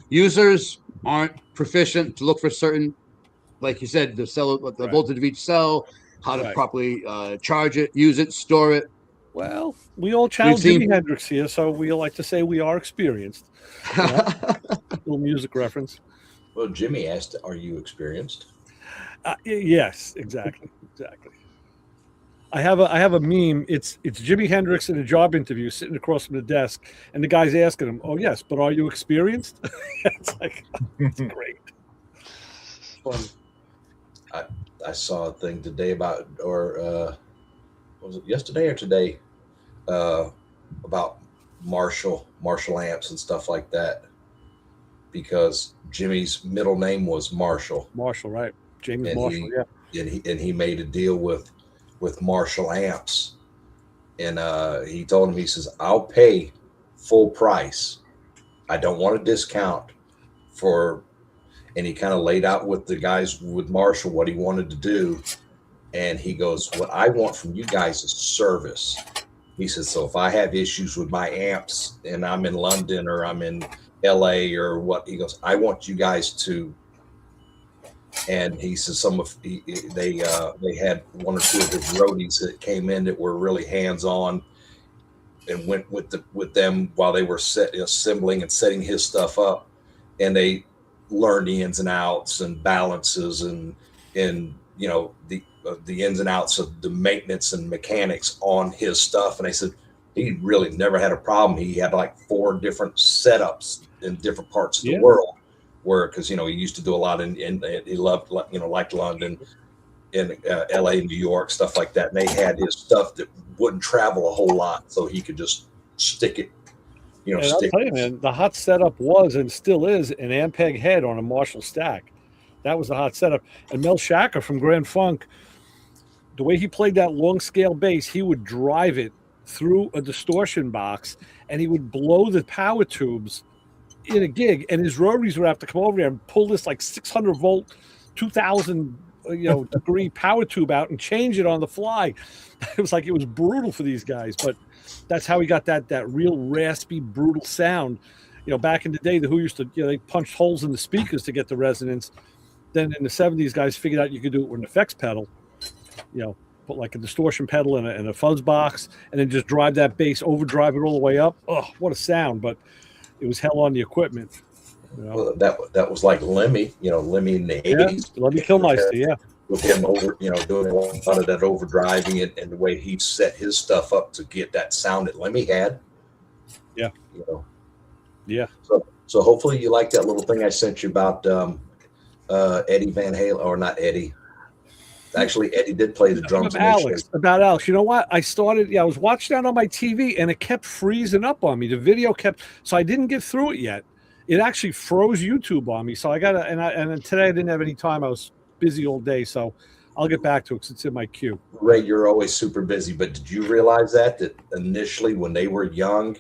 users aren't proficient to look for certain, like you said, the voltage of each cell, how to properly charge it, use it, store it. Well, we all challenge Jimi Hendrix here, so we like to say we are experienced. Little music reference. Well, Jimmy asked, "Are you experienced?" Yes, exactly. I have a meme. It's Jimi Hendrix in a job interview, sitting across from the desk, and the guy's asking him, "Oh yes, but are you experienced?" It's like, it's great. Fun. I saw a thing today about, or was it yesterday or today, about Marshall amps and stuff like that, because Jimmy's middle name was Marshall. Marshall, right? James Marshall, yeah. And he made a deal with Marshall amps, and he told him, he says, "I'll pay full price. I don't want a discount for." And he kind of laid out with the guys with Marshall what he wanted to do. And he goes, "What I want from you guys is service." He says, "So if I have issues with my amps and I'm in London or I'm in LA or what," he goes, "I want you guys to." And he says they had one or two of his roadies that came in that were really hands-on and went with them while they were assembling and setting his stuff up. And they learned the ins and outs and balances and the ins and outs of the maintenance and mechanics on his stuff. And they said he really never had a problem. He had like 4 different setups in different parts of the world, where, because he used to do a lot in he loved, like London, in LA, New York, stuff like that. And they had his stuff that wouldn't travel a whole lot, so he could just stick it. And I'll tell you, man, the hot setup was and still is an Ampeg head on a Marshall stack. That was the hot setup. And Mel Shacker from Grand Funk, the way he played that long scale bass, he would drive it through a distortion box and he would blow the power tubes in a gig. And his roadies would have to come over there and pull this like 600 volt, 2000 degree power tube out and change it on the fly. It was brutal for these guys, but that's how he got that real raspy, brutal sound. Back in the day, the Who used to, they punched holes in the speakers to get the resonance. Then in the 70s, guys figured out you could do it with an effects pedal. Put like a distortion pedal and a fuzz box, and then just drive that bass, overdrive it all the way up. Oh, what a sound! But it was hell on the equipment. Well, that was like Lemmy, Lemmy in the 80s. Lemmy Kilmister, with him doing a lot of that overdriving and the way he set his stuff up to get that sound that Lemmy had. Yeah. Yeah. So hopefully you like that little thing I sent you about Eddie Van Halen, or not Eddie. Actually, Eddie did play the drums. About Alex. You know what? I was watching that on my TV and it kept freezing up on me. The video so I didn't get through it yet. It actually froze YouTube on me. So I got to, and today I didn't have any time. I was busy all day. So I'll get back to it because it's in my queue. Ray, you're always super busy, but did you realize that initially when they were young,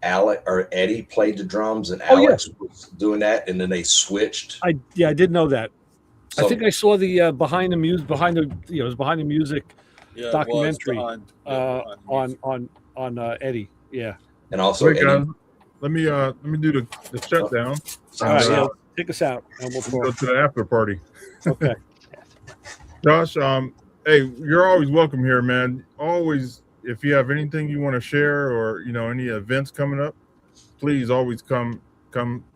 Eddie played the drums and Alex was doing that, and then they switched? I did know that. So, I think I saw the behind the music documentary on Eddie. Yeah. And also, Eddie, let me do the shutdown. All right, take us out, and we'll go to the after party. Okay. Josh, hey, you're always welcome here, man. Always, if you have anything you want to share or any events coming up, please always come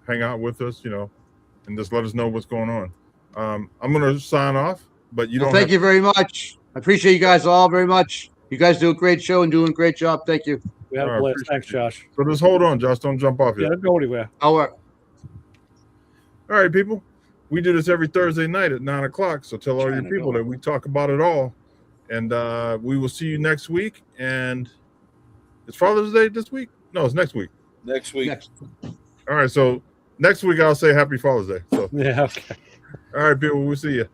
hang out with us, and just let us know what's going on. I'm going to sign off, but you don't. Thank you very much. I appreciate you guys all very much. You guys do a great show and doing a great job. Thank you. We had a blast. Thanks, Josh. So just hold on, Josh. Don't jump off yet. Don't go anywhere. I'll work. All right, people. We do this every Thursday night at 9:00. So tell all your people that we talk about it all. And we will see you next week. And it's Father's Day this week? No, it's next week. Next week. All right. So Next week I'll say Happy Father's Day. So, Yeah. Okay. all right, people, we'll see you.